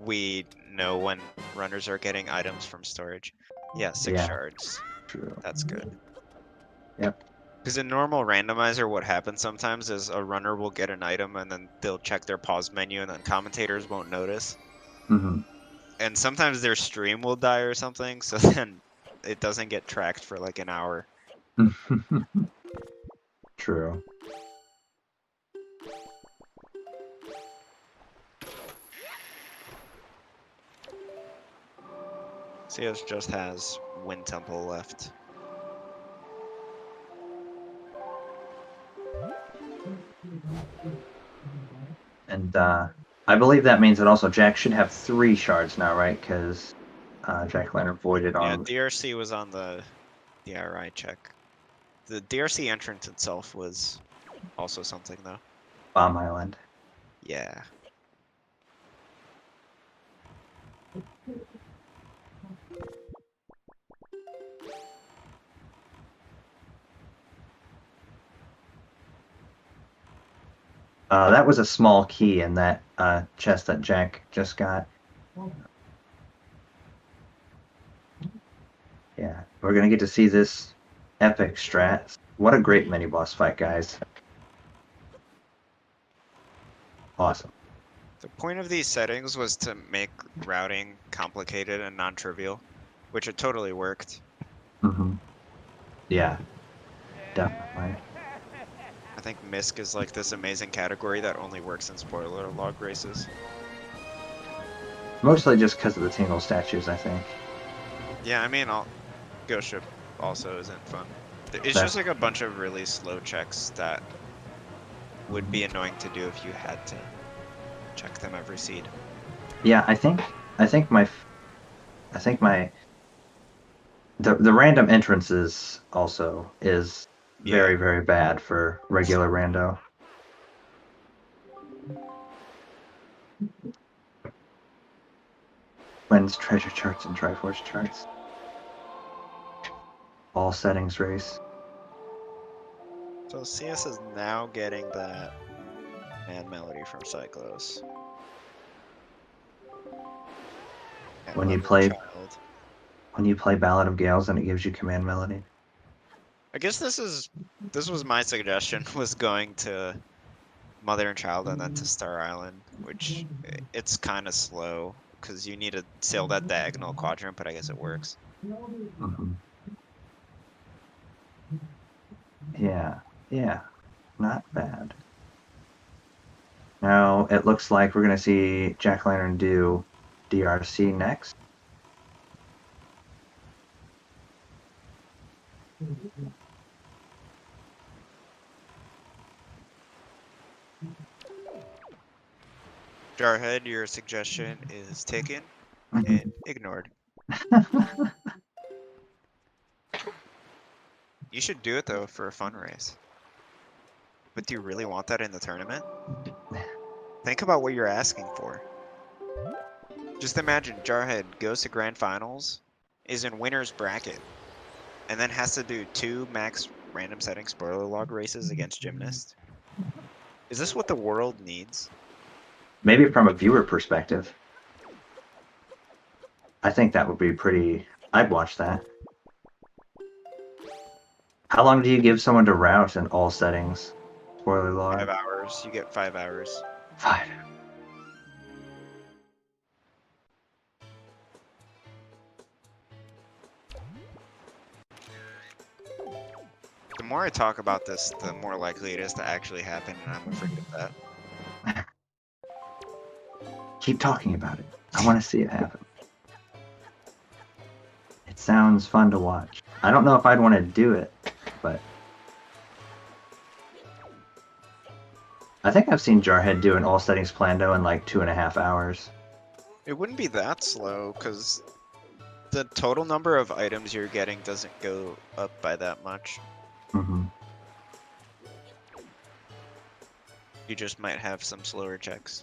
we know when runners are getting items from storage. Yeah, 6 Yeah. shards. True. That's good. Yep. Because in normal randomizer, what happens sometimes is a runner will get an item and then they'll check their pause menu and then commentators won't notice. Mm-hmm. And sometimes their stream will die or something, so then it doesn't get tracked for like an hour. True. SiYes just has Wind Temple left. And I believe that means that also Jack should have 3 shards now, right? Because Jack-o'-lantern voided Yeah, on DRC was on the DRI check. The DRC entrance itself was also something though. Bomb Island. Yeah. That was a small key in that chest that Jack just got. Yeah, we're gonna get to see this epic strat. What a great mini boss fight, guys. Awesome. The point of these settings was to make routing complicated and non-trivial, which it totally worked. Mm-hmm. Yeah, definitely. I think MISC is like this amazing category that only works in spoiler log races. Mostly just because of the tingle statues, I think. Yeah, I mean, Ghost Ship also isn't fun. It's That's- just like a bunch of really slow checks that would be annoying to do if you had to check them every seed. Yeah, I think my the random entrances also is very, very bad for regular rando. Wins treasure charts and Triforce charts. All settings race. So CS is now getting that Man Melody from Cyclos. And When you Mother play- Child. When you play Ballad of Gales and it gives you command melody. I guess this was my suggestion, was going to Mother and Child and then to Star Island, which it's kind of slow because you need to sail that diagonal quadrant, but I guess it works. Mm-hmm. Yeah, not bad. Now it looks like we're gonna see Jack-o'-lantern do DRC next. Jarhead, your suggestion is taken and ignored. You should do it though for a fun race. But do you really want that in the tournament? Think about what you're asking for. Just imagine Jarhead goes to Grand Finals, is in winner's bracket, and then has to do 2 max random setting spoiler log races against Gymnast. Is this what the world needs? Maybe from a viewer perspective. I think that would be pretty... I'd watch that. How long do you give someone to route in all settings? Spoiler log? 5 hours. You get 5 hours. 5. The more I talk about this, the more likely it is to actually happen, and I'm afraid of that. Keep talking about it. I want to see it happen. It sounds fun to watch. I don't know if I'd want to do it, but... I think I've seen Jarhead do an all settings plando in like 2.5 hours. It wouldn't be that slow, because the total number of items you're getting doesn't go up by that much. Mm-hmm. You just might have some slower checks.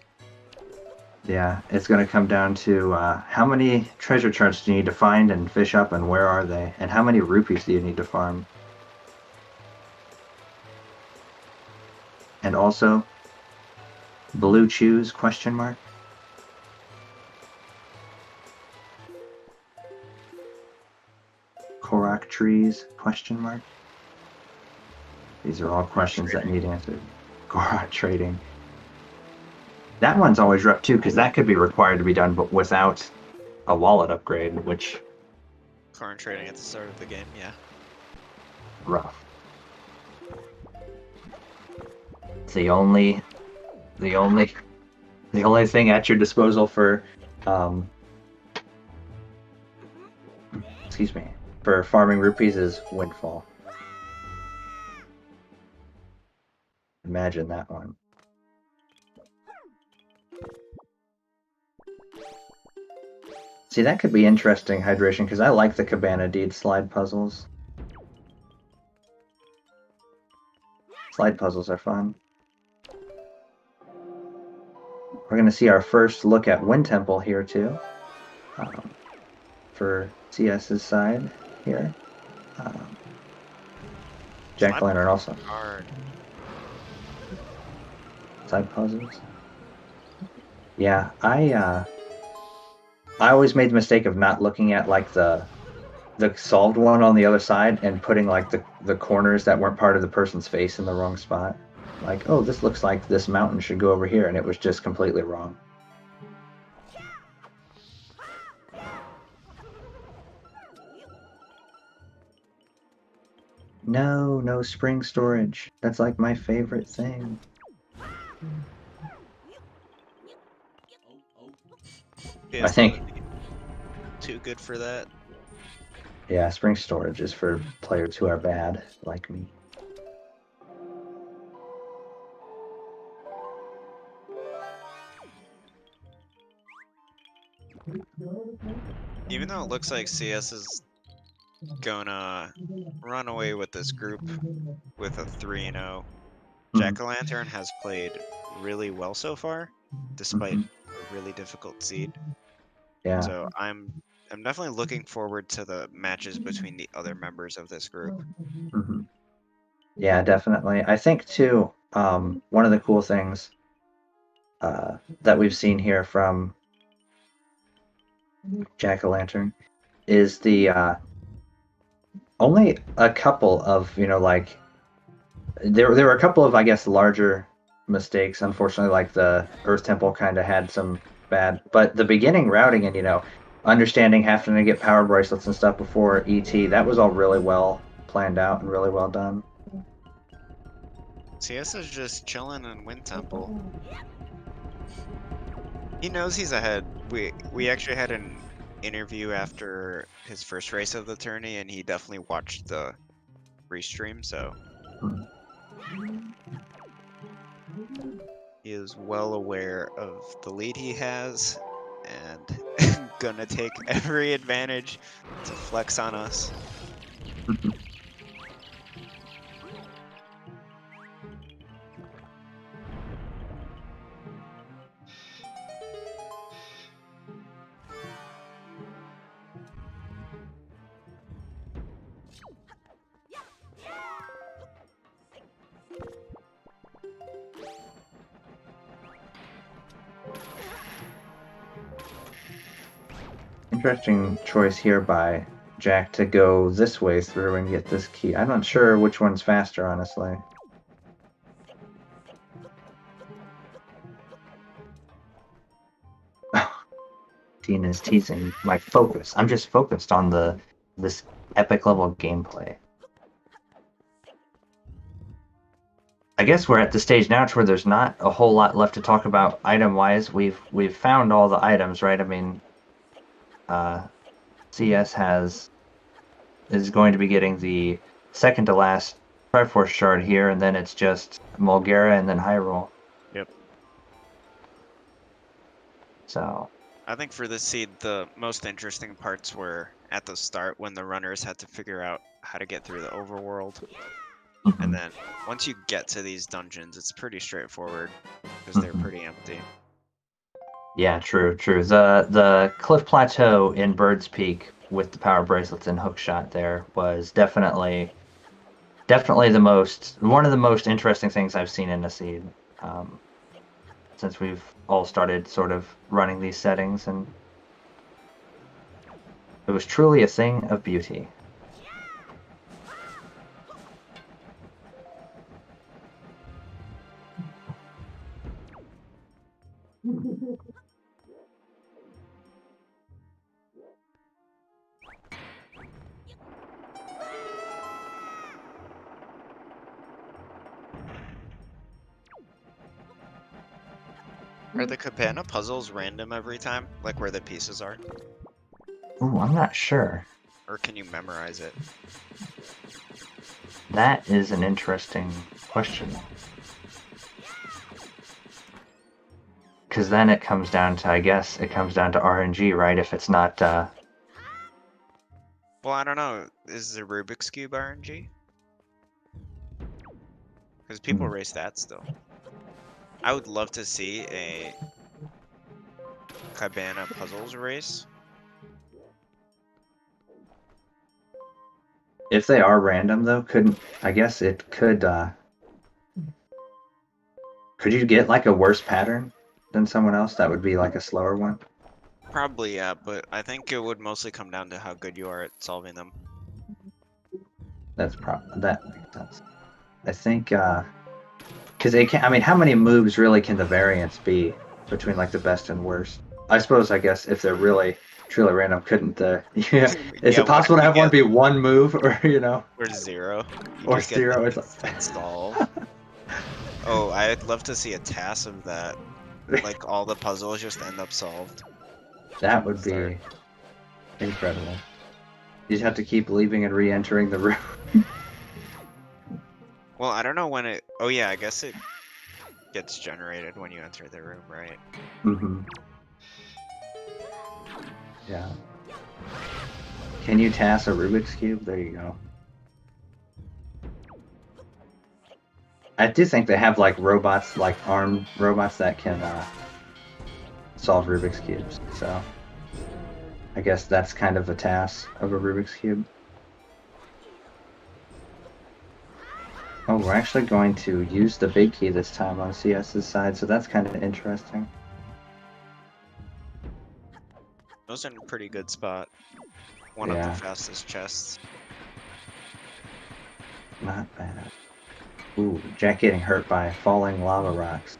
Yeah, it's going to come down to how many treasure charts do you need to find and fish up, and where are they? And how many rupees do you need to farm? And also, blue chews, question mark? Korok trees? Question mark. These are all questions that need answered. Korok trading. That one's always rough too, because that could be required to be done, but without a wallet upgrade, which Corn trading at the start of the game, yeah. rough. It's the only thing at your disposal for excuse me, for farming rupees is Windfall. Imagine that one. See, that could be interesting, Hydration, because I like the Cabana Deed slide puzzles. Slide puzzles are fun. We're going to see our first look at Wind Temple here, too. For CS's side here. Jackalantern also. Hard. Side puzzles. Yeah, I always made the mistake of not looking at like the solved one on the other side and putting like the corners that weren't part of the person's face in the wrong spot. Like, oh, this looks like this mountain should go over here, and it was just completely wrong. No spring storage. That's like my favorite thing. I think too good for that. Yeah, spring storage is for players who are bad, like me. Even though it looks like CS is gonna run away with this group with a 3-0, Jackalantern has played really well so far, despite a really difficult seed. Yeah. So I'm definitely looking forward to the matches between the other members of this group. Yeah, definitely. I think too, one of the cool things that we've seen here from Jackalantern is the only a couple of, like there were a couple of, I guess, larger mistakes. Unfortunately, like the Earth Temple kind of had some bad, but the beginning routing and understanding having to get power bracelets and stuff before ET, that was all really well planned out and really well done. CS is just chilling in Wind Temple. He knows he's ahead. We actually had an interview after his first race of the tourney, and he definitely watched the restream, so he is well aware of the lead he has and gonna take every advantage to flex on us. Interesting choice here by Jack to go this way through and get this key. I'm not sure which one's faster, honestly. Tina's teasing my focus. I'm just focused on this epic level gameplay. I guess we're at the stage now where there's not a whole lot left to talk about item-wise. We've found all the items, right? I mean, CS is going to be getting the second to last Triforce shard here, and then it's just Mulgara and then Hyrule. Yep. So I think for this seed, the most interesting parts were at the start when the runners had to figure out how to get through the overworld. And then once you get to these dungeons, it's pretty straightforward because they're pretty empty. Yeah, true. The Cliff Plateau in Bird's Peak with the power bracelets and hookshot there was definitely one of the most interesting things I've seen in the seed since we've all started sort of running these settings, and it was truly a thing of beauty. Are the cabana puzzles random every time? Like where the pieces are? Ooh, I'm not sure. Or can you memorize it? That is an interesting question. Because then it comes down to, I guess, it comes down to RNG, right? If it's not, Well, I don't know. Is the Rubik's Cube RNG? Because people race that still. I would love to see a cabana puzzles race. if they are random, though, I guess it could you get, like, a worse pattern than someone else? That would be, like, a slower one? Probably, yeah, but I think it would mostly come down to how good you are at solving them. That makes sense. I think, because they can. I mean, how many moves really can the variance be between like the best and worst? I suppose. I guess if they're really truly random, couldn't the? Yeah. Is Yeah, it possible to have one be one move, or or zero? You or just zero? get It's like... solve. Oh, I'd love to see a TAS of that. Like all the puzzles just end up solved. That would be incredible. You'd have to keep leaving and re-entering the room. Well, I don't know when it. Oh yeah, I guess it gets generated when you enter the room, right? Mm-hmm. Yeah. Can you TAS a Rubik's Cube? There you go. I do think they have like robots, like armed robots that can solve Rubik's Cubes. So I guess that's kind of a TAS of a Rubik's Cube. Oh, we're actually going to use the big key this time on CS's side, so that's kind of interesting. Those are in a pretty good spot. One of the fastest chests. Not bad. Ooh, Jack getting hurt by falling lava rocks.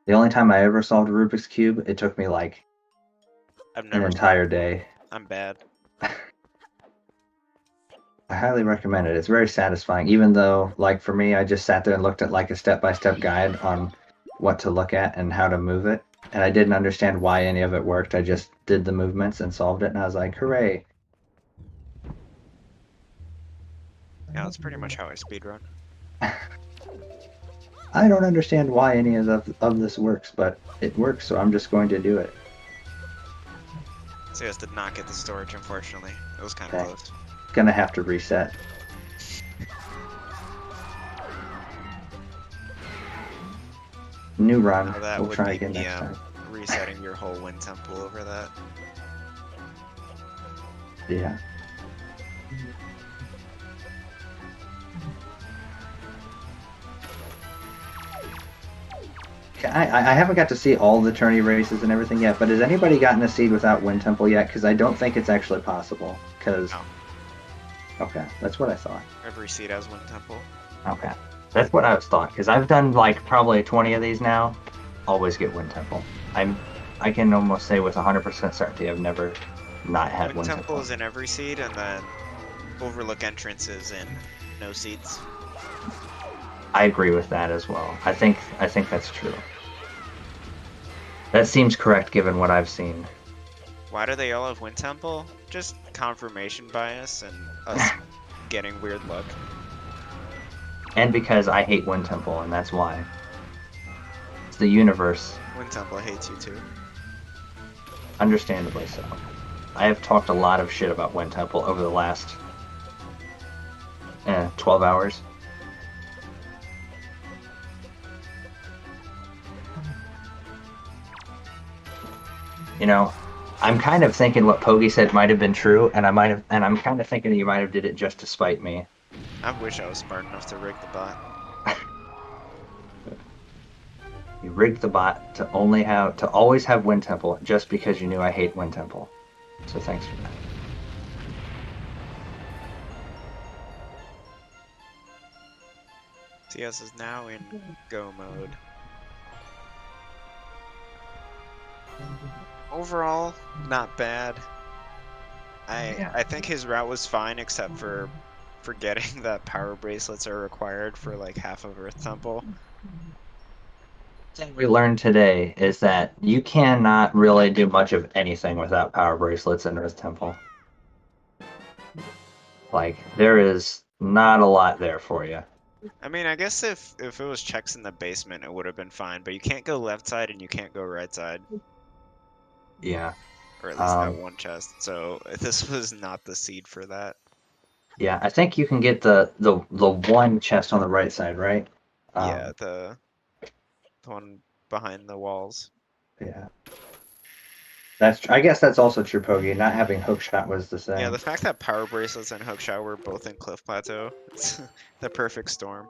The only time I ever solved a Rubik's Cube, it took me like an entire day. I'm bad. I highly recommend it. It's very satisfying, even though, like, for me, I just sat there and looked at like a step-by-step guide on what to look at and how to move it, and I didn't understand why any of it worked. I just did the movements and solved it, and I was like, hooray. Yeah, that's pretty much how I speedrun. I don't understand why any of this works, but it works, so I'm just going to do it. SiYes did not get the storage, unfortunately. It was kind of close. Gonna have to reset. New run. We'll try again next time. Resetting your whole wind temple over that. Yeah. I haven't got to see all the tourney races and everything yet, but has anybody gotten a seed without Wind Temple yet? Because I don't think it's actually possible. Because okay, that's what I thought. Every seed has Wind Temple. Okay, that's what I was thought. Because I've done like probably 20 of these now. Always get Wind Temple. I can almost say with 100% certainty I've never not had Wind Temple. Temple is in every seed, and then Overlook entrance is in no seeds. I agree with that as well. I think that's true. That seems correct given what I've seen. Why do they all have Wind Temple? Just confirmation bias and us getting weird luck. And because I hate Wind Temple, and that's why. It's the universe. Wind Temple hates you too. Understandably so. I have talked a lot of shit about Wind Temple over the last 12 hours. You know, I'm kind of thinking what Pogi said might have been true, and I'm kind of thinking you might have did it just to spite me. I wish I was smart enough to rig the bot. You rigged the bot to always have Wind Temple just because you knew I hate Wind Temple. So thanks for that. CS is now in go mode. Overall, not bad. I think his route was fine except for forgetting that power bracelets are required for like half of Earth Temple. Thing we learned today is that you cannot really do much of anything without power bracelets in Earth Temple. Like, there is not a lot there for you. I mean, I guess if it was checks in the basement, it would have been fine, but you can't go left side and you can't go right side. Yeah. Or at least that one chest. So this was not the seed for that. Yeah, I think you can get the one chest on the right side, right? Yeah, the one behind the walls. Yeah. I guess that's also true, Pogi. Not having hookshot was the same. Yeah, the fact that power bracelets and hookshot were both in Cliff Plateau, it's the perfect storm.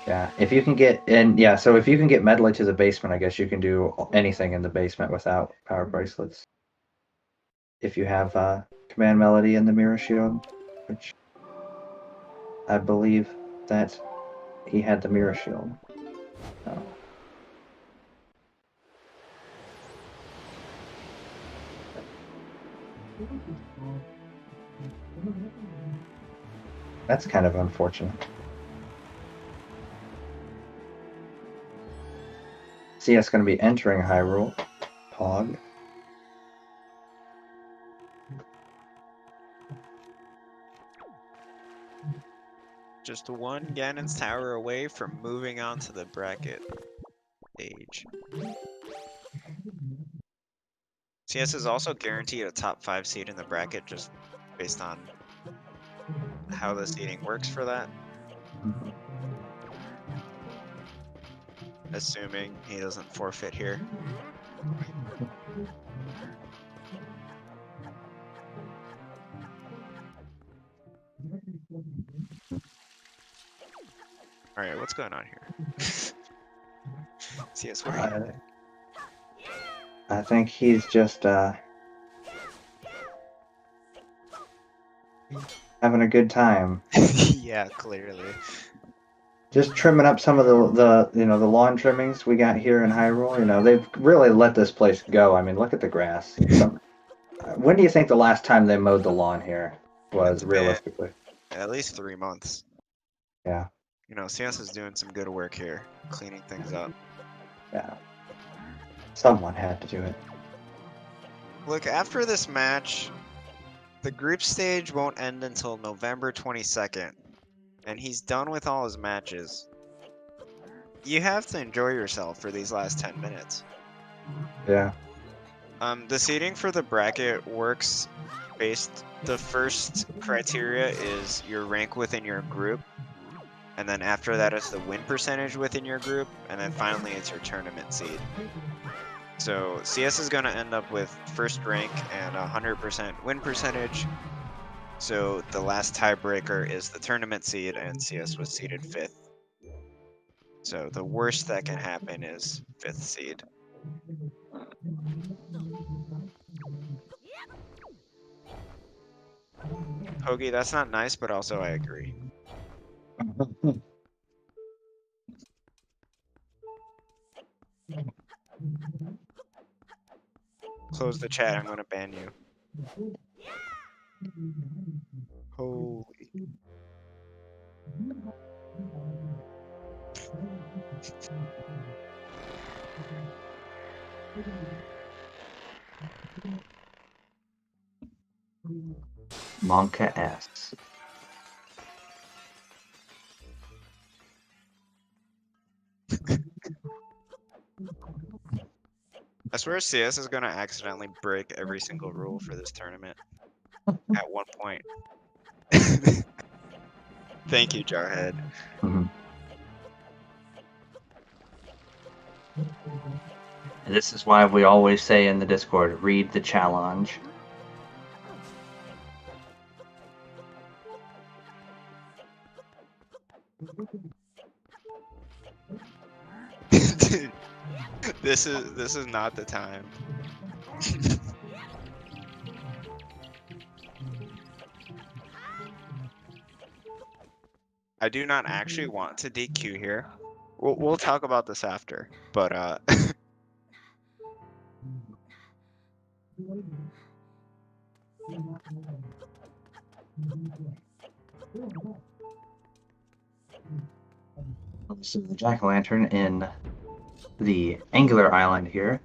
Yeah, if you can get in, yeah. So if you can get medley to the basement, I guess you can do anything in the basement without power bracelets. If you have command melody and the mirror shield, which I believe that he had the mirror shield. So. That's kind of unfortunate. CS going to be entering Hyrule. Pog. Just one Ganon's Tower away from moving on to the bracket stage. CS is also guaranteed a top 5 seed in the bracket just based on how the seeding works for that. Assuming he doesn't forfeit here. Alright, what's going on here? CS, what are you doing? I think he's just having a good time. Yeah, clearly. Just trimming up some of the lawn trimmings we got here in Hyrule. They've really let this place go. I mean, look at the grass. When do you think the last time they mowed the lawn here was, realistically? At least 3 months. Yeah. CS is doing some good work here, cleaning things up. Yeah. Someone had to do it. Look, after this match, the group stage won't end until November 22nd, and he's done with all his matches. You have to enjoy yourself for these last 10 minutes. Yeah. The seeding for the bracket works the first criteria is your rank within your group, and then after that is the win percentage within your group, and then finally it's your tournament seed. So CS is going to end up with first rank and 100% win percentage. So the last tiebreaker is the tournament seed, and CS was seeded 5th. So the worst that can happen is 5th seed. Hoagie, that's not nice, but also I agree. Close the chat, I'm gonna ban you. Holy. Monka asks. I swear CS is gonna accidentally break every single rule for this tournament at one point. Thank you, Jarhead. Mm-hmm. This is why we always say in the Discord, read the challenge. This is not the time. I do not actually want to DQ here. We'll talk about this after, but So the jack-o'-lantern in the angular island here,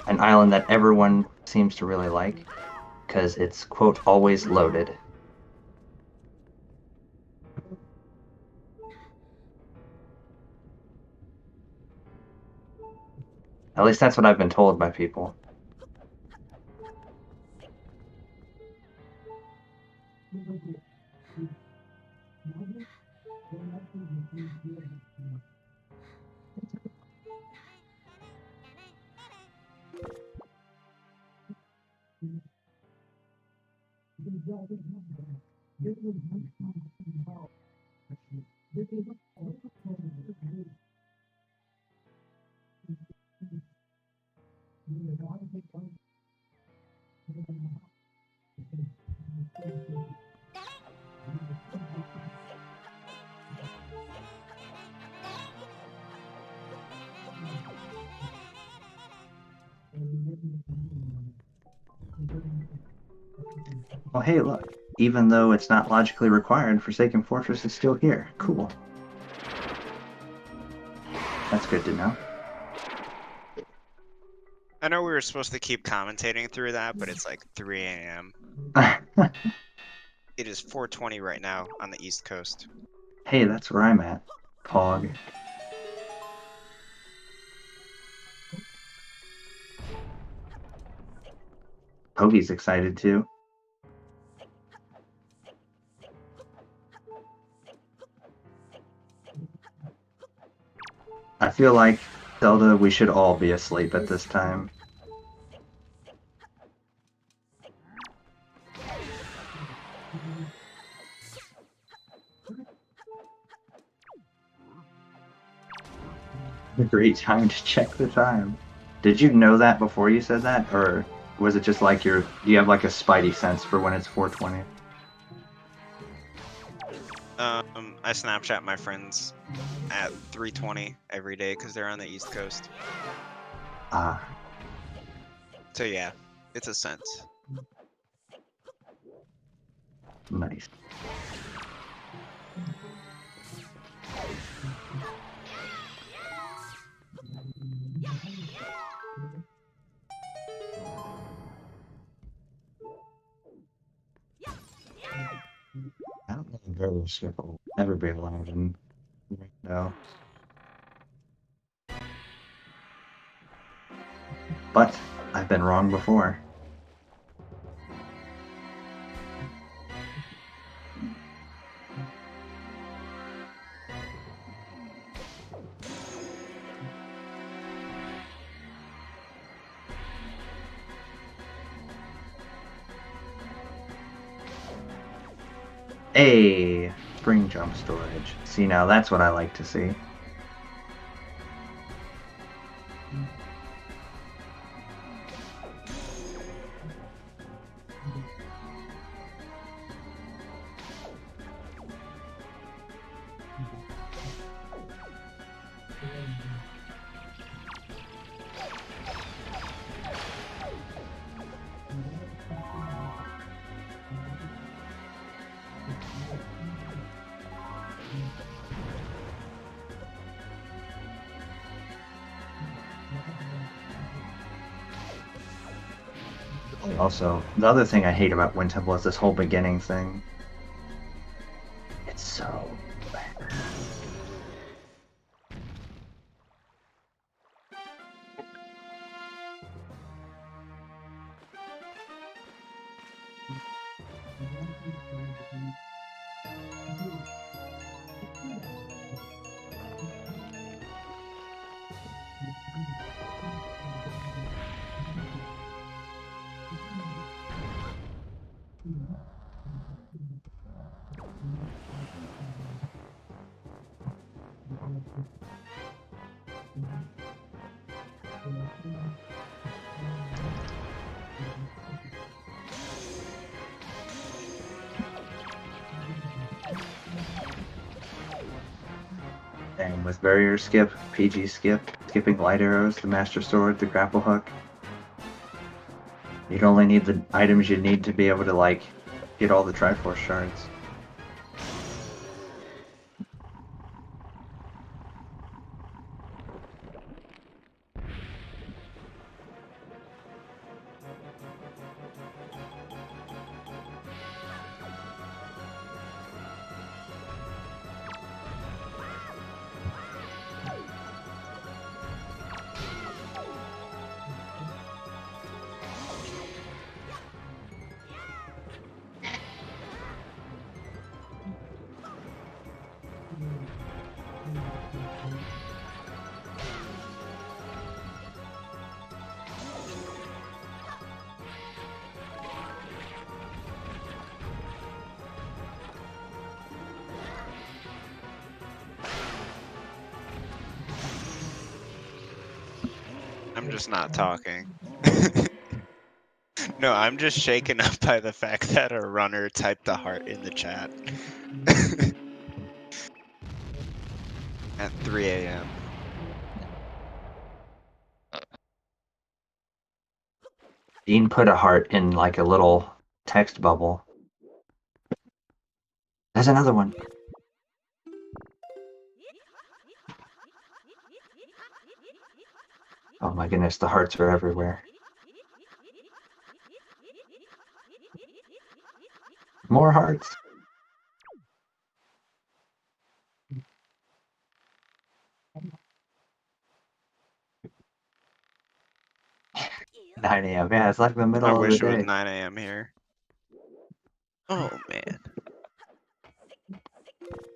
an island that everyone seems to really like because it's, quote, always loaded. At least that's what I've been told by people. Well, hey, look. Even though it's not logically required, Forsaken Fortress is still here. Cool. That's good to know. I know we were supposed to keep commentating through that, but it's like 3 a.m. It is 4:20 right now on the East Coast. Hey, that's where I'm at. Pog. Pogi's excited too. I feel like, Zelda, we should all be asleep at this time. A great time to check the time. Did you know that before you said that, or was it just like do you have like a spidey sense for when it's 4:20? I Snapchat my friends at 3:20 every day because they're on the East Coast. Ah. So yeah, it's a sense. Nice. I don't think Zelda Skip will ever be allowed in no. But I've been wrong before. Hey, spring jump storage. See, now that's what I like to see. Also, the other thing I hate about Wind Temple is this whole beginning thing. It's so bad. everything with barrier skip, PG skip, skipping light arrows, the master sword, the grapple hook. You'd only need the items you need to be able to like get all the Triforce shards. I'm just not talking. No, I'm just shaken up by the fact that a runner typed a heart in the chat. At 3 a.m. Dean put a heart in like a little text bubble. There's another one. Oh my goodness, the hearts are everywhere. More hearts. Nine a.m. Yeah, it's like the middle I of wish the it was day. 9 a.m. here. Oh man.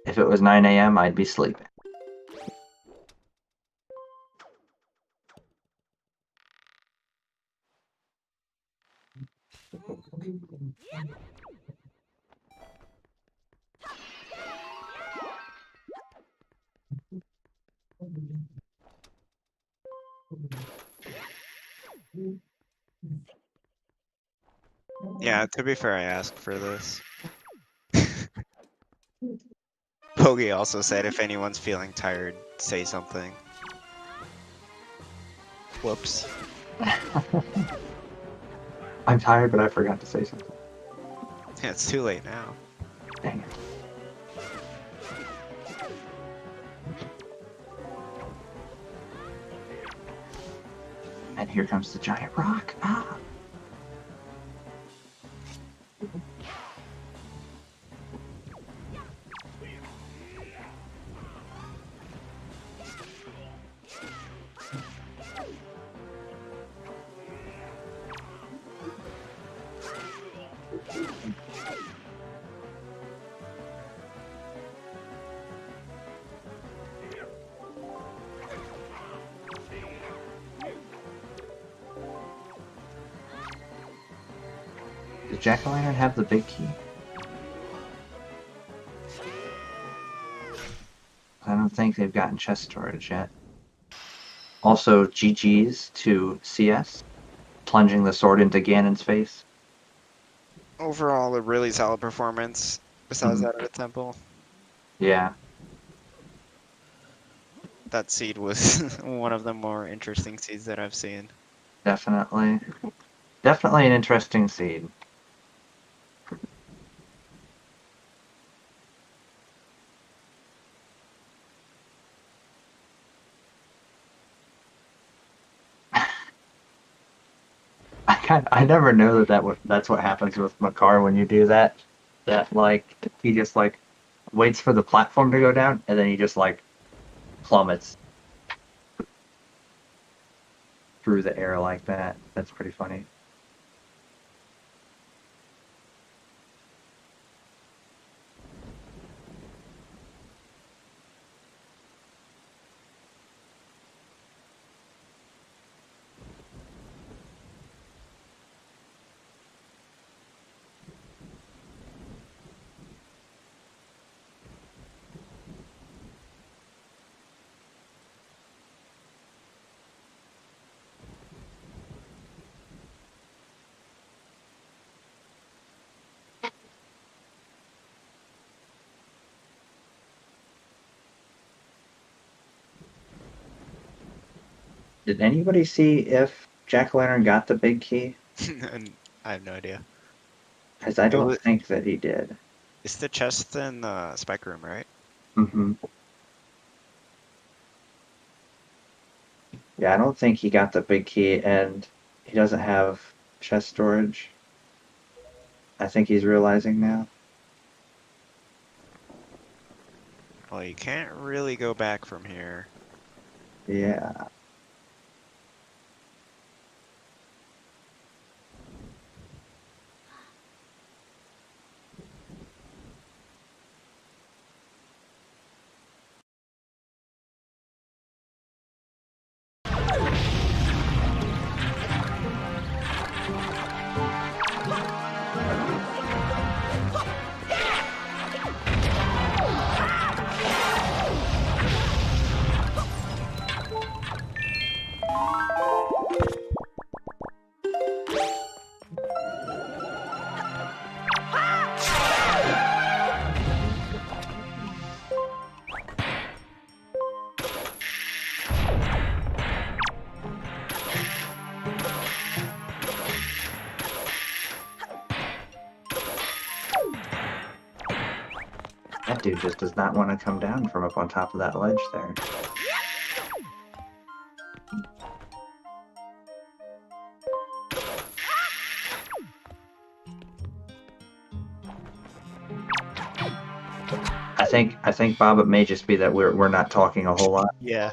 If it was 9 a.m., I'd be sleeping. Yeah, to be fair, I asked for this. Pogi also said if anyone's feeling tired, say something. Whoops. I'm tired, but I forgot to say something. Yeah, it's too late now. Dang it. And here comes the giant rock. Ah! Does Jack-o'-lantern have the big key? I don't think they've gotten chest storage yet. Also, GG's to CS, plunging the sword into Ganon's face. Overall, a really solid performance, besides Mhm. that of the temple. Yeah, That seed was one of the more interesting seeds that I've seen. definitely. Definitely an interesting seed. I never know that's what happens with Makar when you do that. That like he just like waits for the platform to go down and then he just like plummets through the air like that. That's pretty funny. Did anybody see if Jack-o'-lantern got the big key? And I have no idea. Because I don't think that he did. It's the chest in the spike room, right? Mm-hmm. Yeah, I don't think he got the big key, and he doesn't have chest storage. I think he's realizing now. Well, you can't really go back from here. Yeah. That dude just does not want to come down from up on top of that ledge there. I think Bob, it may just be that we're not talking a whole lot. Yeah.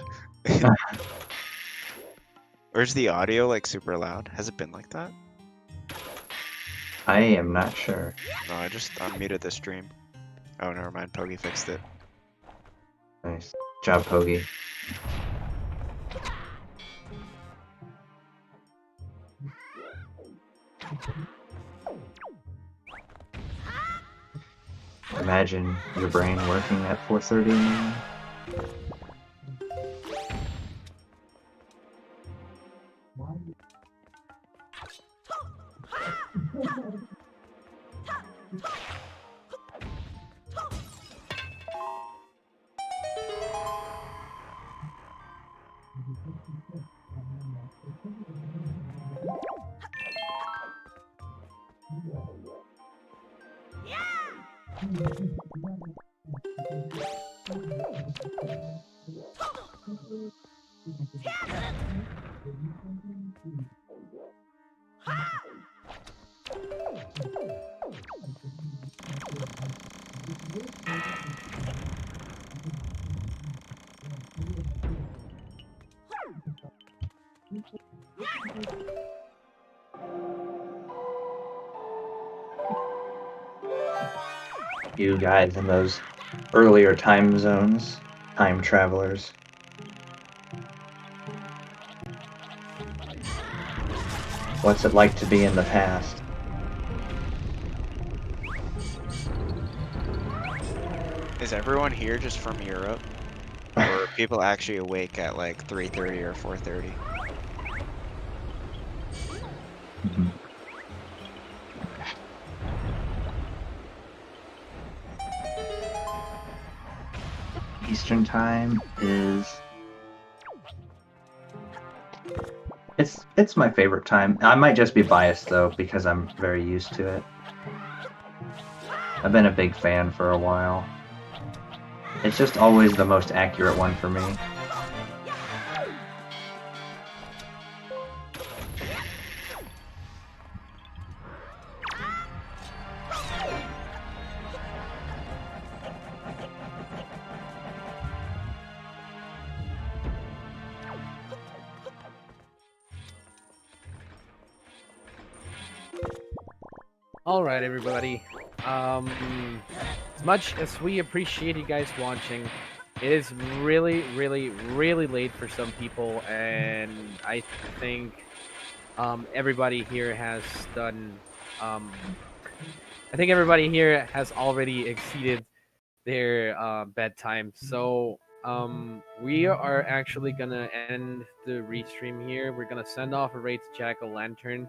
Or is the audio like super loud? Has it been like that? I am not sure. No, I just unmuted the stream. Oh, never mind. Pogi fixed it. Nice job, Pogi. Imagine your brain working at 4:30 in the morning. You guys in those earlier time zones, time travelers. What's it like to be in the past? Is everyone here just from Europe? Or are people actually awake at like 3:30 or 4:30? Mhm. Eastern time is it's my favorite time. I might just be biased though because I'm very used to it. I've been a big fan for a while. It's just always the most accurate one for me. All right, everybody. As much as we appreciate you guys watching, it is really, really, really late for some people, and I think everybody here has done. I think everybody here has already exceeded their bedtime. So we are actually gonna end the restream here. We're gonna send off a raid to Jack-o'-lantern.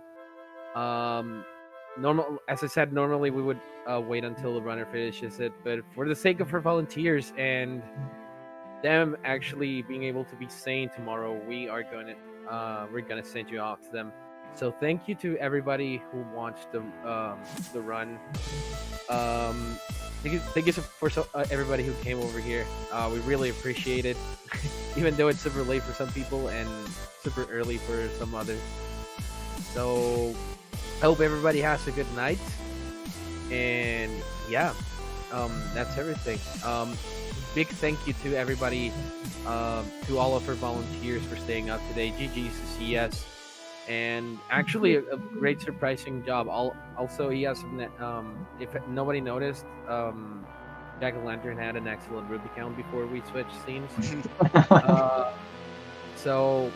As I said, normally we would wait until the runner finishes it, but for the sake of our volunteers and them actually being able to be sane tomorrow, we are we're gonna send you off to them. So thank you to everybody who watched the run. Thank you for everybody who came over here. We really appreciate it, even though it's super late for some people and super early for some others. So I hope everybody has a good night. And yeah, that's everything. Big thank you to everybody, to all of our volunteers for staying up today. GG's to SiYes. And actually a great surprising job. Also, he has if nobody noticed, Jackalantern had an excellent Ruby count before we switched scenes. So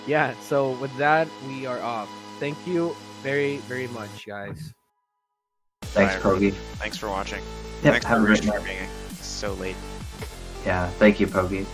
yeah, so with that we are off. Thank you very, very much, guys. Thanks, Pogi. Thanks for watching. Yep, Thanks have for a great being night. so late. Yeah, thank you, Pogi.